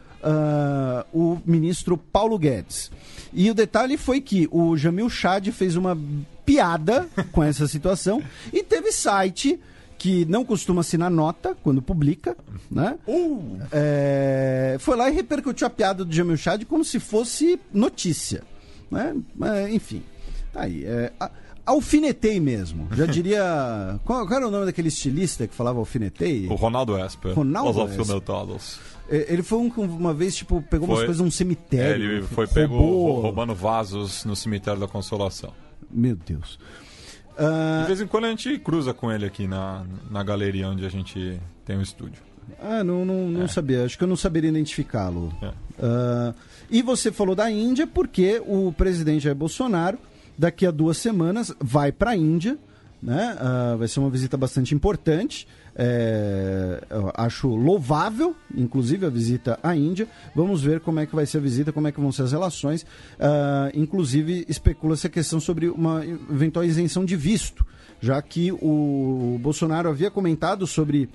o ministro Paulo Guedes. E o detalhe foi que o Jamil Chad fez uma piada com essa situação e teve site... que não costuma assinar nota quando publica, né? Foi lá e repercutiu a piada do Jamil Chad como se fosse notícia, né? Enfim, tá aí. Alfinetei mesmo. Já diria... Qual era o nome daquele estilista que falava alfinetei? O Ronaldo Esper. Os alfinetados. Ele foi uma vez, pegou umas coisas num cemitério. Ele foi roubando vasos no cemitério da Consolação. Meu Deus. De vez em quando a gente cruza com ele aqui na galeria onde a gente tem um estúdio. Não sabia. Acho que eu não saberia identificá-lo. E você falou da Índia porque o presidente Jair Bolsonaro, daqui a 2 semanas, vai para a Índia né? Vai ser uma visita bastante importante. Eu acho louvável, inclusive, a visita à Índia. Vamos ver como é que vai ser a visita, como é que vão ser as relações. Inclusive, especula-se a questão sobre uma eventual isenção de visto, já que o Bolsonaro havia comentado sobre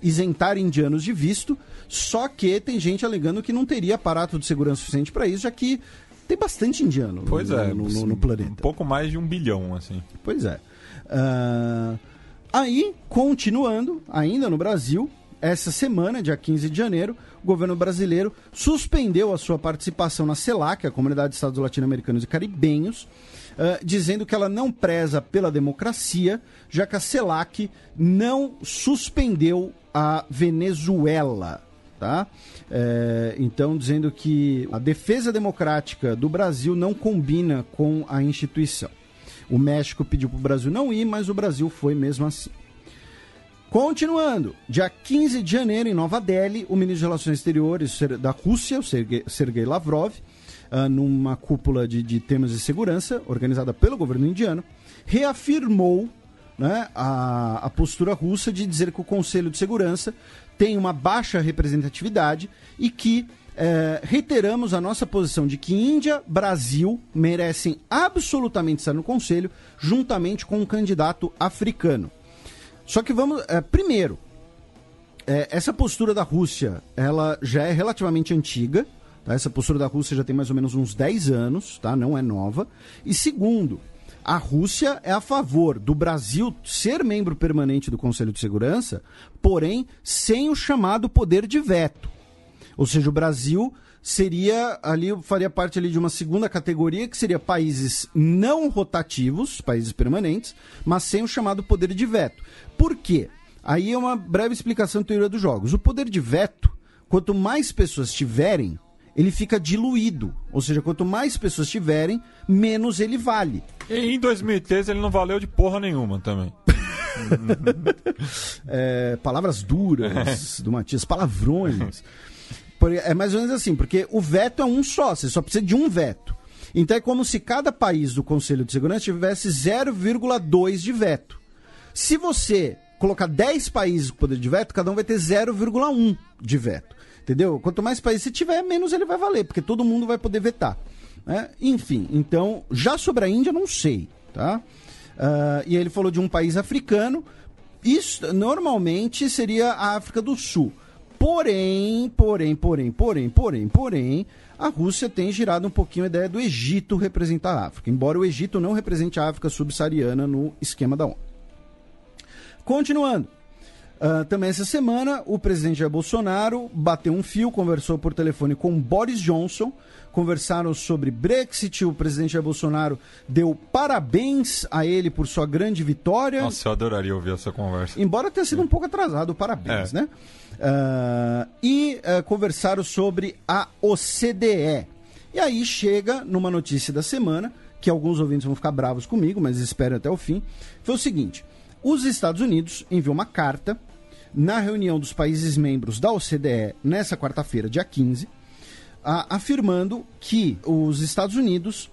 isentar indianos de visto, só que tem gente alegando que não teria aparato de segurança suficiente para isso, já que tem bastante indiano no planeta. Um pouco mais de 1 bilhão, assim. Pois é. Aí, continuando, ainda no Brasil, essa semana, dia 15 de janeiro, o governo brasileiro suspendeu a sua participação na CELAC, a Comunidade de Estados Latino-Americanos e Caribenhos, dizendo que ela não preza pela democracia, já que a CELAC não suspendeu a Venezuela. Tá? Então, dizendo que a defesa democrática do Brasil não combina com a instituição. O México pediu para o Brasil não ir, mas o Brasil foi mesmo assim. Continuando, dia 15 de janeiro, em Nova Delhi, o ministro de Relações Exteriores da Rússia, o Sergei Lavrov, numa cúpula de temas de segurança, organizada pelo governo indiano, reafirmou, né, a postura russa de dizer que o Conselho de Segurança tem uma baixa representatividade e que reiteramos a nossa posição de que Índia, Brasil merecem absolutamente estar no Conselho, juntamente com um candidato africano. Só que vamos... primeiro, essa postura da Rússia, ela já é relativamente antiga, tá? Essa postura da Rússia já tem mais ou menos uns 10 anos, tá? Não é nova. E segundo, a Rússia é a favor do Brasil ser membro permanente do Conselho de Segurança, porém sem o chamado poder de veto. Ou seja, o Brasil faria parte ali de uma segunda categoria, que seria países não rotativos, países permanentes, mas sem o chamado poder de veto. Por quê? Aí é uma breve explicação da teoria dos jogos. O poder de veto, quanto mais pessoas tiverem, ele fica diluído. Ou seja, quanto mais pessoas tiverem, menos ele vale. E em 2013 ele não valeu de porra nenhuma também. Palavras duras do Matias, palavrões. É mais ou menos assim, porque o veto é um só, você só precisa de um veto. Então é como se cada país do Conselho de Segurança tivesse 0,2 de veto. Se você colocar 10 países com poder de veto, cada um vai ter 0,1 de veto. Entendeu? Quanto mais países você tiver, menos ele vai valer, porque todo mundo vai poder vetar. Enfim, então, já sobre a Índia, não sei. Tá? E ele falou de um país africano. Isso normalmente seria a África do Sul. Porém, a Rússia tem girado um pouquinho a ideia do Egito representar a África, embora o Egito não represente a África subsaariana no esquema da ONU. Continuando, também essa semana o presidente Jair Bolsonaro bateu um fio, conversou por telefone com Boris Johnson, conversaram sobre Brexit. O presidente Jair Bolsonaro deu parabéns a ele por sua grande vitória. Nossa, eu adoraria ouvir essa conversa. Embora tenha sido um pouco atrasado, parabéns, né? Conversaram sobre a OCDE. E aí chega numa notícia da semana, que alguns ouvintes vão ficar bravos comigo, mas esperem até o fim. Foi o seguinte: os Estados Unidos enviou uma carta na reunião dos países membros da OCDE nessa quarta-feira, dia 15, afirmando que os Estados Unidos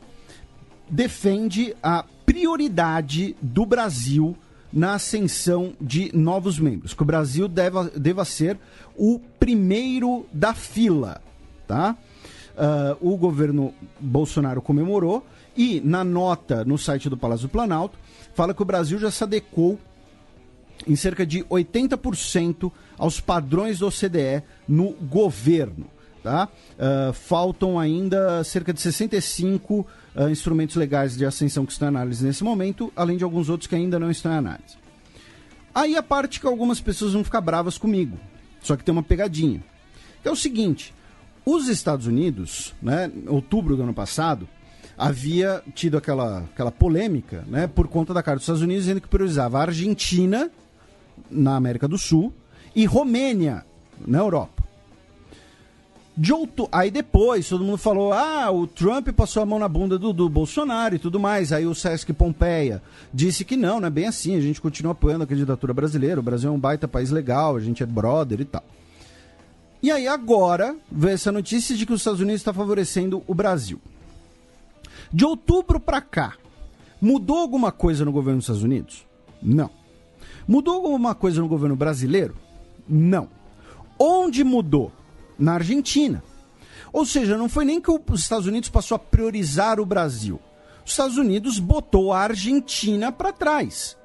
defende a prioridade do Brasil na ascensão de novos membros, que o Brasil deva ser o primeiro da fila, tá? O governo Bolsonaro comemorou e na nota no site do Palácio do Planalto fala que o Brasil já se adequou em cerca de 80% aos padrões da OCDE no governo. Tá? Faltam ainda cerca de 65 instrumentos legais de ascensão que estão em análise nesse momento, além de alguns outros que ainda não estão em análise. Aí a parte que algumas pessoas vão ficar bravas comigo, só que tem uma pegadinha, que é o seguinte: os Estados Unidos, né, em outubro do ano passado, havia tido aquela polêmica, né, por conta da Carta dos Estados Unidos, dizendo que priorizava a Argentina, na América do Sul, e Romênia, na Europa. Aí depois todo mundo falou: o Trump passou a mão na bunda do Bolsonaro e tudo mais. Aí o Sesc Pompeia disse que não é bem assim, a gente continua apoiando a candidatura brasileira, o Brasil é um baita país legal, a gente é brother e tal. E aí agora veio essa notícia de que os Estados Unidos está favorecendo o Brasil. De outubro para cá, mudou alguma coisa no governo dos Estados Unidos? Não. Mudou alguma coisa no governo brasileiro? Não. Onde mudou? Na Argentina. Ou seja, não foi nem que os Estados Unidos passou a priorizar o Brasil. Os Estados Unidos botou a Argentina para trás.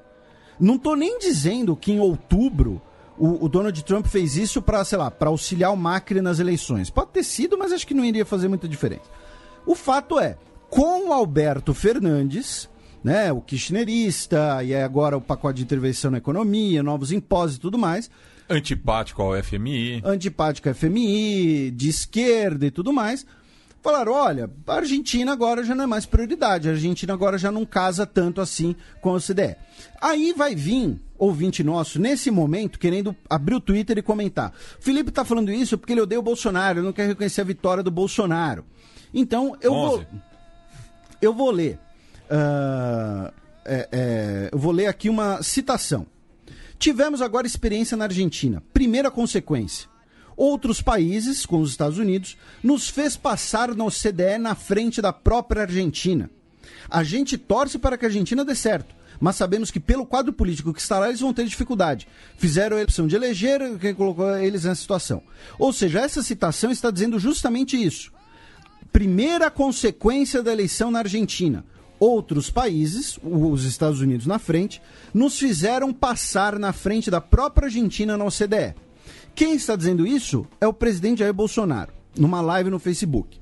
Não estou nem dizendo que em outubro o Donald Trump fez isso para, sei lá, para auxiliar o Macri nas eleições. Pode ter sido, mas acho que não iria fazer muita diferença. O fato é, com o Alberto Fernandes, né, o kirchnerista, e agora o pacote de intervenção na economia, novos impostos e tudo mais. Antipático ao FMI. Antipático ao FMI, de esquerda e tudo mais. Falaram, olha, a Argentina agora já não é mais prioridade, a Argentina agora já não casa tanto assim com a OCDE. Aí vai vir ouvinte nosso, nesse momento, querendo abrir o Twitter e comentar. Felipe tá falando isso porque ele odeia o Bolsonaro, ele não quer reconhecer a vitória do Bolsonaro. Então, eu vou ler. Eu vou ler aqui uma citação. Tivemos agora experiência na Argentina. Primeira consequência. Outros países, como os Estados Unidos, nos fez passar na OCDE na frente da própria Argentina. A gente torce para que a Argentina dê certo, mas sabemos que pelo quadro político que está lá, eles vão ter dificuldade. Fizeram a opção de eleger, que colocou eles nessa situação. Ou seja, essa citação está dizendo justamente isso. Primeira consequência da eleição na Argentina. Outros países, os Estados Unidos na frente, nos fizeram passar na frente da própria Argentina na OCDE. Quem está dizendo isso é o presidente Jair Bolsonaro, numa live no Facebook.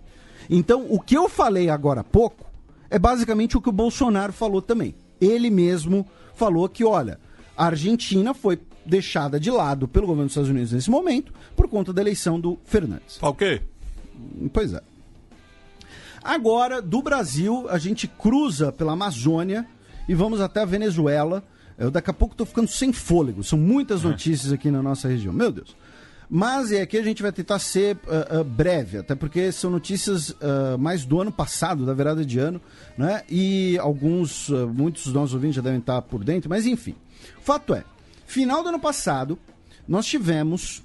Então, o que eu falei agora há pouco é basicamente o que o Bolsonaro falou também. Ele mesmo falou que, olha, a Argentina foi deixada de lado pelo governo dos Estados Unidos nesse momento por conta da eleição do Fernandes. Ok. Pois é. Agora, do Brasil, a gente cruza pela Amazônia e vamos até a Venezuela. Eu daqui a pouco estou ficando sem fôlego. São muitas notícias aqui na nossa região. Meu Deus. Mas aqui a gente vai tentar ser breve, até porque são notícias mais do ano passado, da virada de ano, né? E muitos dos nossos ouvintes já devem estar por dentro, mas enfim. O fato é, final do ano passado, nós tivemos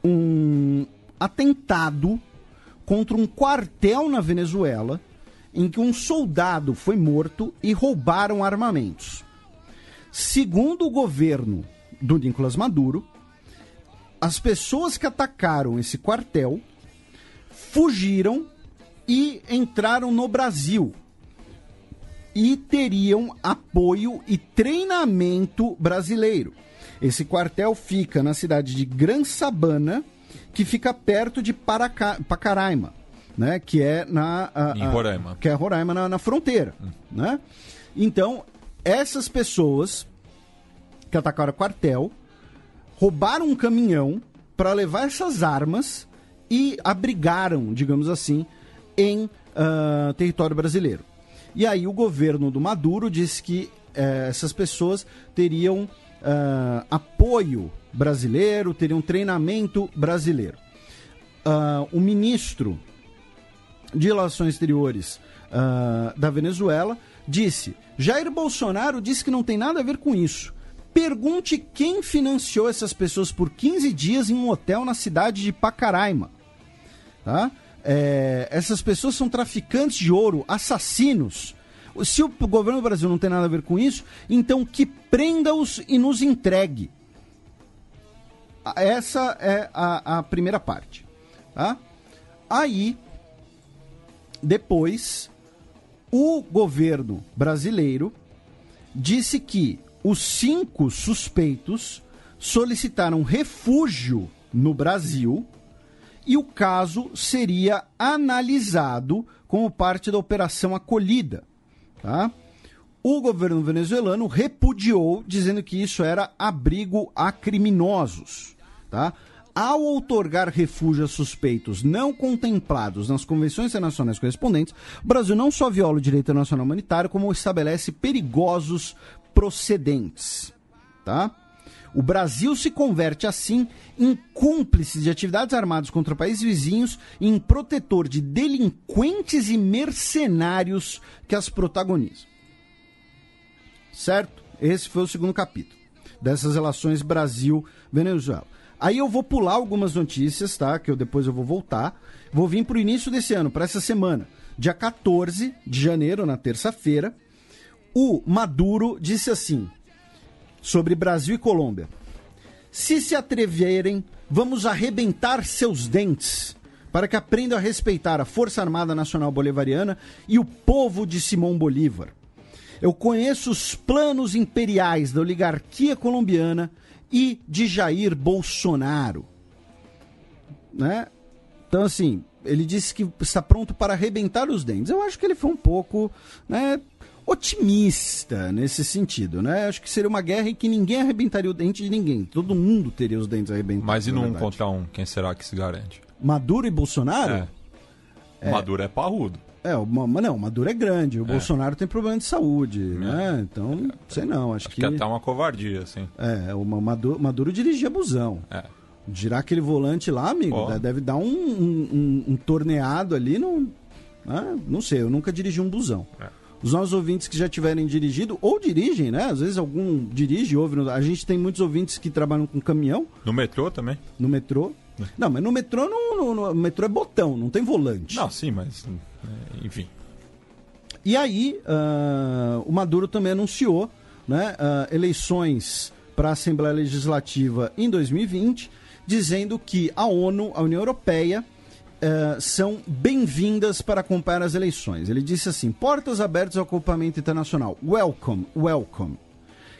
um atentado contra um quartel na Venezuela, em que um soldado foi morto e roubaram armamentos. Segundo o governo do Nicolás Maduro, as pessoas que atacaram esse quartel fugiram e entraram no Brasil e teriam apoio e treinamento brasileiro. Esse quartel fica na cidade de Gran Sabana, que fica perto de Pacaraima, né? Que é em Roraima. Que é Roraima na fronteira, né? Então, essas pessoas que atacaram o quartel roubaram um caminhão para levar essas armas e abrigaram, digamos assim, em território brasileiro. E aí o governo do Maduro disse que essas pessoas teriam apoio brasileiro, teriam treinamento brasileiro. O ministro de Relações Exteriores da Venezuela disse: Jair Bolsonaro disse que não tem nada a ver com isso. Pergunte quem financiou essas pessoas por 15 dias em um hotel na cidade de Pacaraima. Tá? Essas pessoas são traficantes de ouro, assassinos. Se o governo do Brasil não tem nada a ver com isso, então que prenda-os e nos entregue. Essa é a primeira parte. Tá? Aí, depois, o governo brasileiro disse que os 5 suspeitos solicitaram refúgio no Brasil e o caso seria analisado como parte da Operação Acolhida. Tá? O governo venezuelano repudiou, dizendo que isso era abrigo a criminosos. Tá? Ao outorgar refúgio a suspeitos não contemplados nas convenções internacionais correspondentes, o Brasil não só viola o direito internacional humanitário, como estabelece perigosos procedentes. Tá? O Brasil se converte, assim, em cúmplice de atividades armadas contra países vizinhos e em protetor de delinquentes e mercenários que as protagonizam. Certo? Esse foi o segundo capítulo dessas relações Brasil-Venezuela. Aí eu vou pular algumas notícias, tá? Que depois eu vou voltar. Vou vir para o início desse ano, para essa semana. Dia 14 de janeiro, na terça-feira, o Maduro disse assim: sobre Brasil e Colômbia. Se atreverem, vamos arrebentar seus dentes para que aprendam a respeitar a Força Armada Nacional Bolivariana e o povo de Simão Bolívar. Eu conheço os planos imperiais da oligarquia colombiana e de Jair Bolsonaro. Né? Então, assim, ele disse que está pronto para arrebentar os dentes. Eu acho que ele foi um pouco, né, otimista nesse sentido, né? Acho que seria uma guerra em que ninguém arrebentaria o dente de ninguém. Todo mundo teria os dentes arrebentados. Mas e no 1 contra 1, quem será que se garante? Maduro e Bolsonaro? Maduro é parrudo. Não, Maduro é grande. O Bolsonaro tem problema de saúde, né? Então, sei não. Acho que é até uma covardia, assim. O Maduro dirigia busão. Girar aquele volante lá, amigo, deve dar um torneado ali. Não sei, eu nunca dirigi um busão. Os nossos ouvintes que já tiverem dirigido, ou dirigem, né? Às vezes algum dirige, ouve. A gente tem muitos ouvintes que trabalham com caminhão. No metrô também? No metrô. Não, mas no metrô no metrô é botão, não tem volante. Não, sim, mas enfim. E aí, o Maduro também anunciou, né, eleições para a Assembleia Legislativa em 2020, dizendo que a ONU, a União Europeia, são bem-vindas para acompanhar as eleições. Ele disse assim: portas abertas ao acampamento internacional. Welcome, welcome.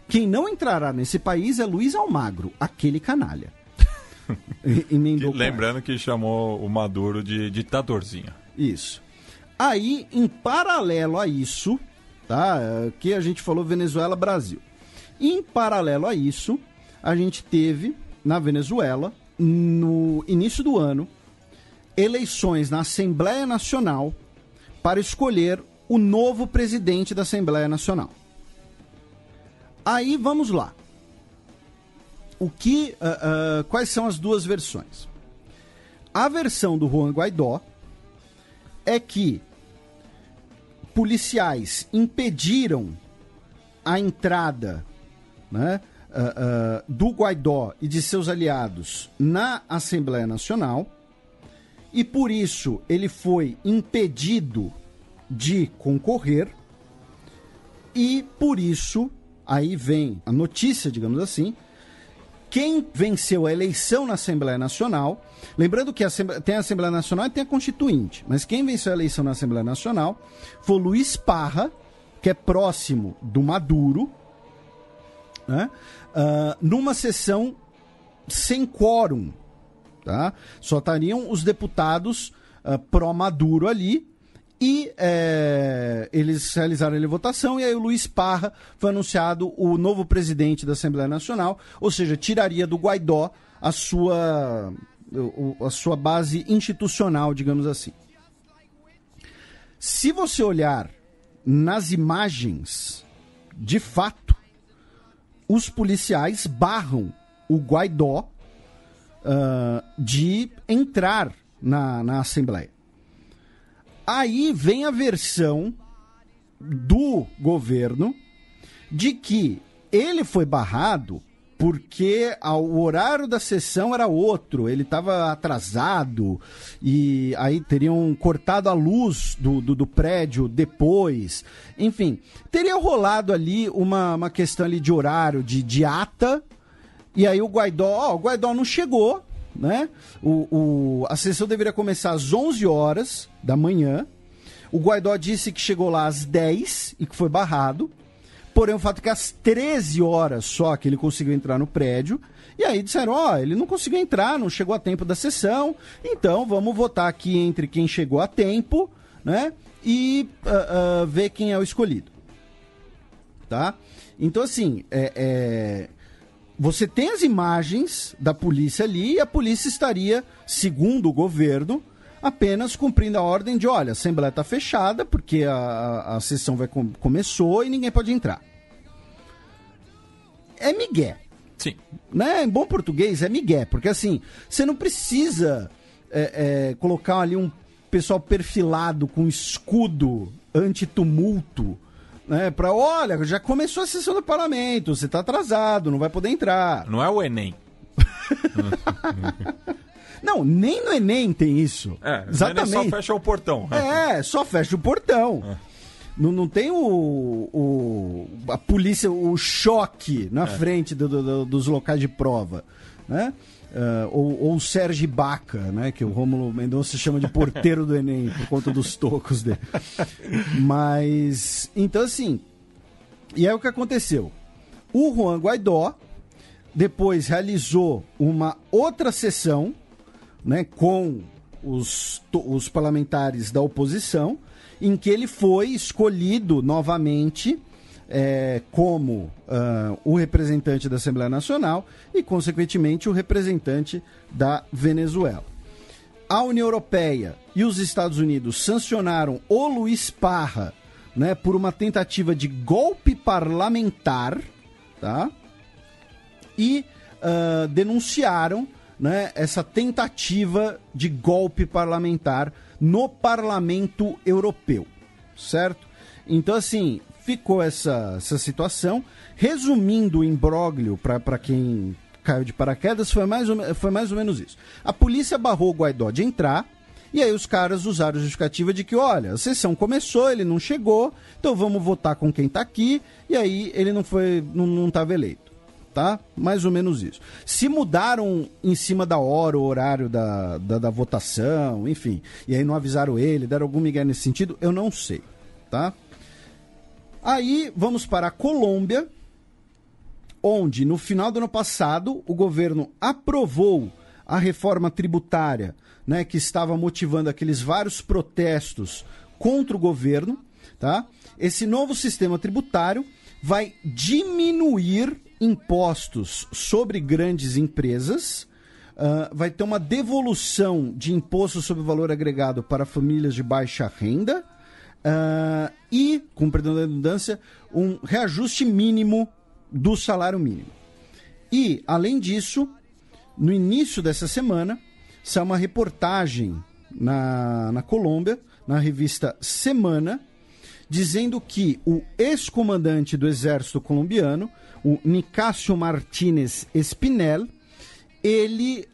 Quem não entrará nesse país é Luiz Almagro, aquele canalha. Lembrando que chamou o Maduro de ditadorzinho. Isso. Aí, em paralelo a isso, tá? Aqui a gente falou Venezuela, Brasil. Em paralelo a isso, a gente teve na Venezuela, no início do ano, eleições na Assembleia Nacional para escolher o novo presidente da Assembleia Nacional. Aí vamos lá. Quais são as duas versões? A versão do Juan Guaidó é que policiais impediram a entrada, né, do Guaidó e de seus aliados na Assembleia Nacional, e por isso ele foi impedido de concorrer, e por isso, aí vem a notícia, digamos assim, quem venceu a eleição na Assembleia Nacional, lembrando que tem a Assembleia Nacional e tem a Constituinte, mas quem venceu a eleição na Assembleia Nacional foi Luiz Parra, que é próximo do Maduro, né, numa sessão sem quórum, tá? Só estariam os deputados pró-Maduro ali, e eles realizaram a votação, e aí o Luiz Parra foi anunciado o novo presidente da Assembleia Nacional, ou seja, tiraria do Guaidó a sua base institucional, digamos assim. Se você olhar nas imagens, de fato, os policiais barram o Guaidó de entrar na Assembleia. Aí vem a versão do governo de que ele foi barrado porque o horário da sessão era outro, ele estava atrasado, e aí teriam cortado a luz do prédio depois. Enfim, teria rolado ali uma questão ali de horário, de ata, e aí o Guaidó não chegou, né? A sessão deveria começar às 11 horas da manhã. O Guaidó disse que chegou lá às 10 e que foi barrado. Porém, o fato é que às 13 horas só que ele conseguiu entrar no prédio. E aí disseram, ele não conseguiu entrar, não chegou a tempo da sessão. Então, vamos votar aqui entre quem chegou a tempo, né? E ver quem é o escolhido. Tá? Então, assim, você tem as imagens da polícia ali, e a polícia estaria, segundo o governo, apenas cumprindo a ordem de, olha, a Assembleia está fechada porque a sessão começou e ninguém pode entrar. É migué. Sim. Né? Em bom português, é migué, porque assim, você não precisa colocar ali um pessoal perfilado com escudo anti-tumulto, né, olha, já começou a sessão do parlamento, você está atrasado, não vai poder entrar. Não é o Enem. Não, nem no Enem tem isso. Exatamente. O Enem só fecha o portão. Só fecha o portão. Não tem a polícia, o choque na frente dos locais de prova, né? Ou o Sérgio Baca, né? Que o Rômulo Mendonça chama de porteiro do Enem por conta dos tocos dele. Mas, então assim, e é o que aconteceu. O Juan Guaidó depois realizou uma outra sessão, né, com os parlamentares da oposição, em que ele foi escolhido novamente como o representante da Assembleia Nacional e, consequentemente, o representante da Venezuela. A União Europeia e os Estados Unidos sancionaram o Luiz Parra, né, por uma tentativa de golpe parlamentar, tá? E denunciaram, né, essa tentativa de golpe parlamentar no Parlamento Europeu, certo? Então, assim, ficou essa situação. Resumindo o imbróglio, para quem caiu de paraquedas, foi mais ou menos isso. A polícia barrou o Guaidó de entrar, e aí os caras usaram a justificativa de que, olha, a sessão começou, ele não chegou, então vamos votar com quem está aqui, e aí ele não estava eleito. Tá? Mais ou menos isso. Se mudaram em cima da hora, o horário da votação, enfim, e aí não avisaram ele, deram algum migué nesse sentido, eu não sei, tá? Aí vamos para a Colômbia, onde no final do ano passado o governo aprovou a reforma tributária, né, que estava motivando aqueles vários protestos contra o governo, tá? Esse novo sistema tributário vai diminuir impostos sobre grandes empresas, vai ter uma devolução de imposto sobre valor agregado para famílias de baixa renda e, com perdão da redundância, um reajuste mínimo do salário mínimo. E, além disso, no início dessa semana, saiu uma reportagem na Colômbia, na revista Semana, dizendo que o ex-comandante do exército colombiano, o Nicasio Martínez Espinel, ele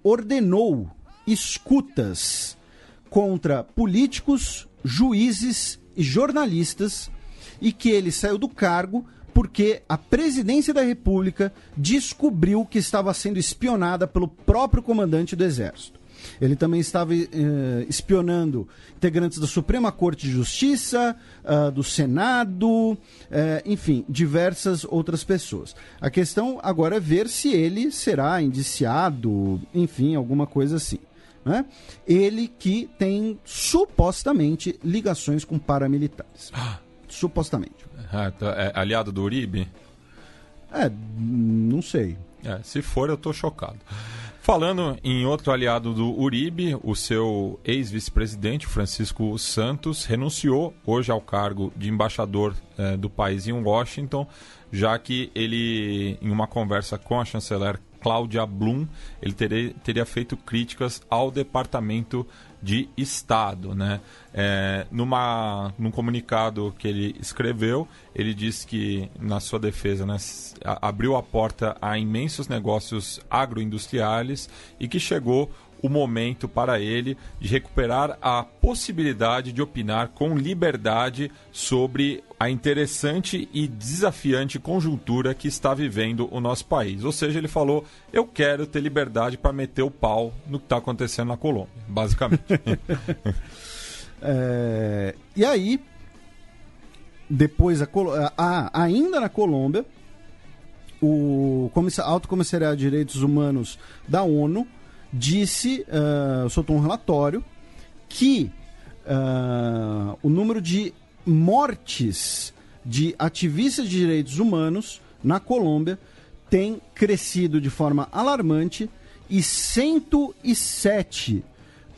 ordenou escutas contra políticos, juízes e jornalistas, e que ele saiu do cargo porque a presidência da República descobriu que estava sendo espionada pelo próprio comandante do exército. Ele também estava espionando integrantes da Suprema Corte de Justiça, do Senado, enfim, diversas outras pessoas. A questão agora é ver se ele será indiciado, enfim, alguma coisa assim, né? Ele que tem supostamente ligações com paramilitares. Supostamente. É aliado do Uribe? Não sei. Se for, eu tô chocado. Falando em outro aliado do Uribe, o seu ex-vice-presidente, Francisco Santos, renunciou hoje ao cargo de embaixador do país em Washington, já que ele, em uma conversa com a chanceler Cláudia Blum, ele teria feito críticas ao Departamento de Estado, né? Num comunicado que ele escreveu, ele disse que, na sua defesa, né, abriu a porta a imensos negócios agroindustriais e que chegou o momento para ele de recuperar a possibilidade de opinar com liberdade sobre a interessante e desafiante conjuntura que está vivendo o nosso país. Ou seja, ele falou, eu quero ter liberdade para meter o pau no que está acontecendo na Colômbia, basicamente. E aí, depois, ainda na Colômbia, o Alto Comissariado de Direitos Humanos da ONU soltou um relatório que o número de mortes de ativistas de direitos humanos na Colômbia tem crescido de forma alarmante e 107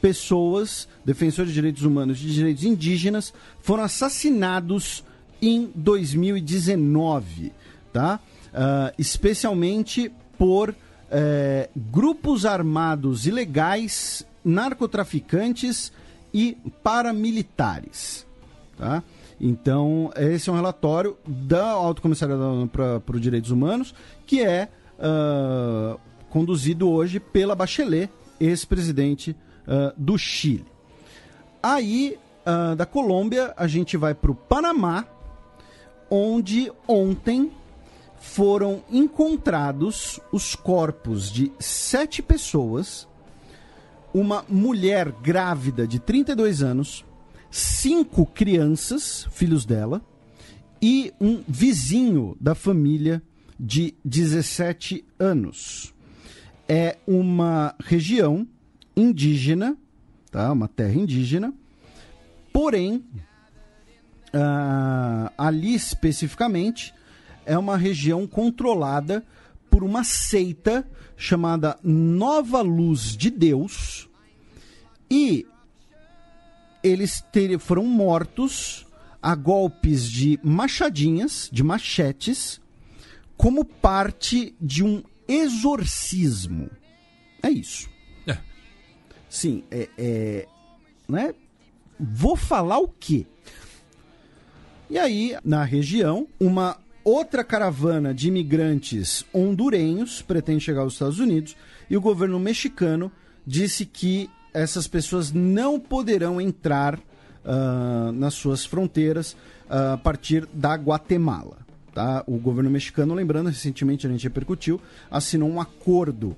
pessoas, defensores de direitos humanos e de direitos indígenas, foram assassinados em 2019, tá? Especialmente por grupos armados ilegais, narcotraficantes e paramilitares, tá? Então, esse é um relatório da Alto Comissariado para os Direitos Humanos, que é conduzido hoje pela Bachelet, ex-presidente do Chile. Aí, da Colômbia, a gente vai para o Panamá, onde ontem foram encontrados os corpos de 7 pessoas, uma mulher grávida de 32 anos, 5 crianças, filhos dela, e um vizinho da família de 17 anos. É uma região indígena, tá? Uma terra indígena, porém, ali especificamente, é uma região controlada por uma seita chamada Nova Luz de Deus, e eles foram mortos a golpes de machadinhas, de machetes, como parte de um exorcismo. É isso. Sim, né? Vou falar o quê? E aí, na região, uma outra caravana de imigrantes hondurenhos pretende chegar aos Estados Unidos, e o governo mexicano disse que essas pessoas não poderão entrar nas suas fronteiras a partir da Guatemala. Tá? O governo mexicano, lembrando, recentemente a gente repercutiu, assinou um acordo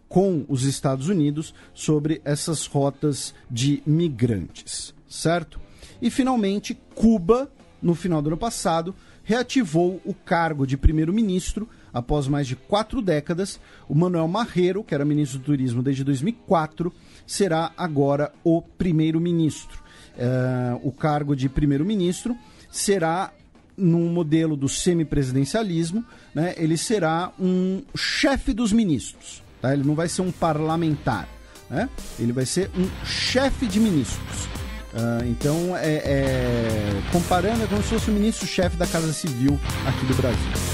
com os Estados Unidos sobre essas rotas de migrantes, certo? E, finalmente, Cuba, no final do ano passado, reativou o cargo de primeiro-ministro após mais de 4 décadas. O Manuel Marrero, que era ministro do Turismo desde 2004, será agora o primeiro-ministro. O cargo de primeiro-ministro será num modelo do semipresidencialismo, né? Ele será um chefe dos ministros, tá? Ele não vai ser um parlamentar, né? Ele vai ser um chefe de ministros. Então, comparando, é como se fosse o ministro-chefe da Casa Civil aqui do Brasil.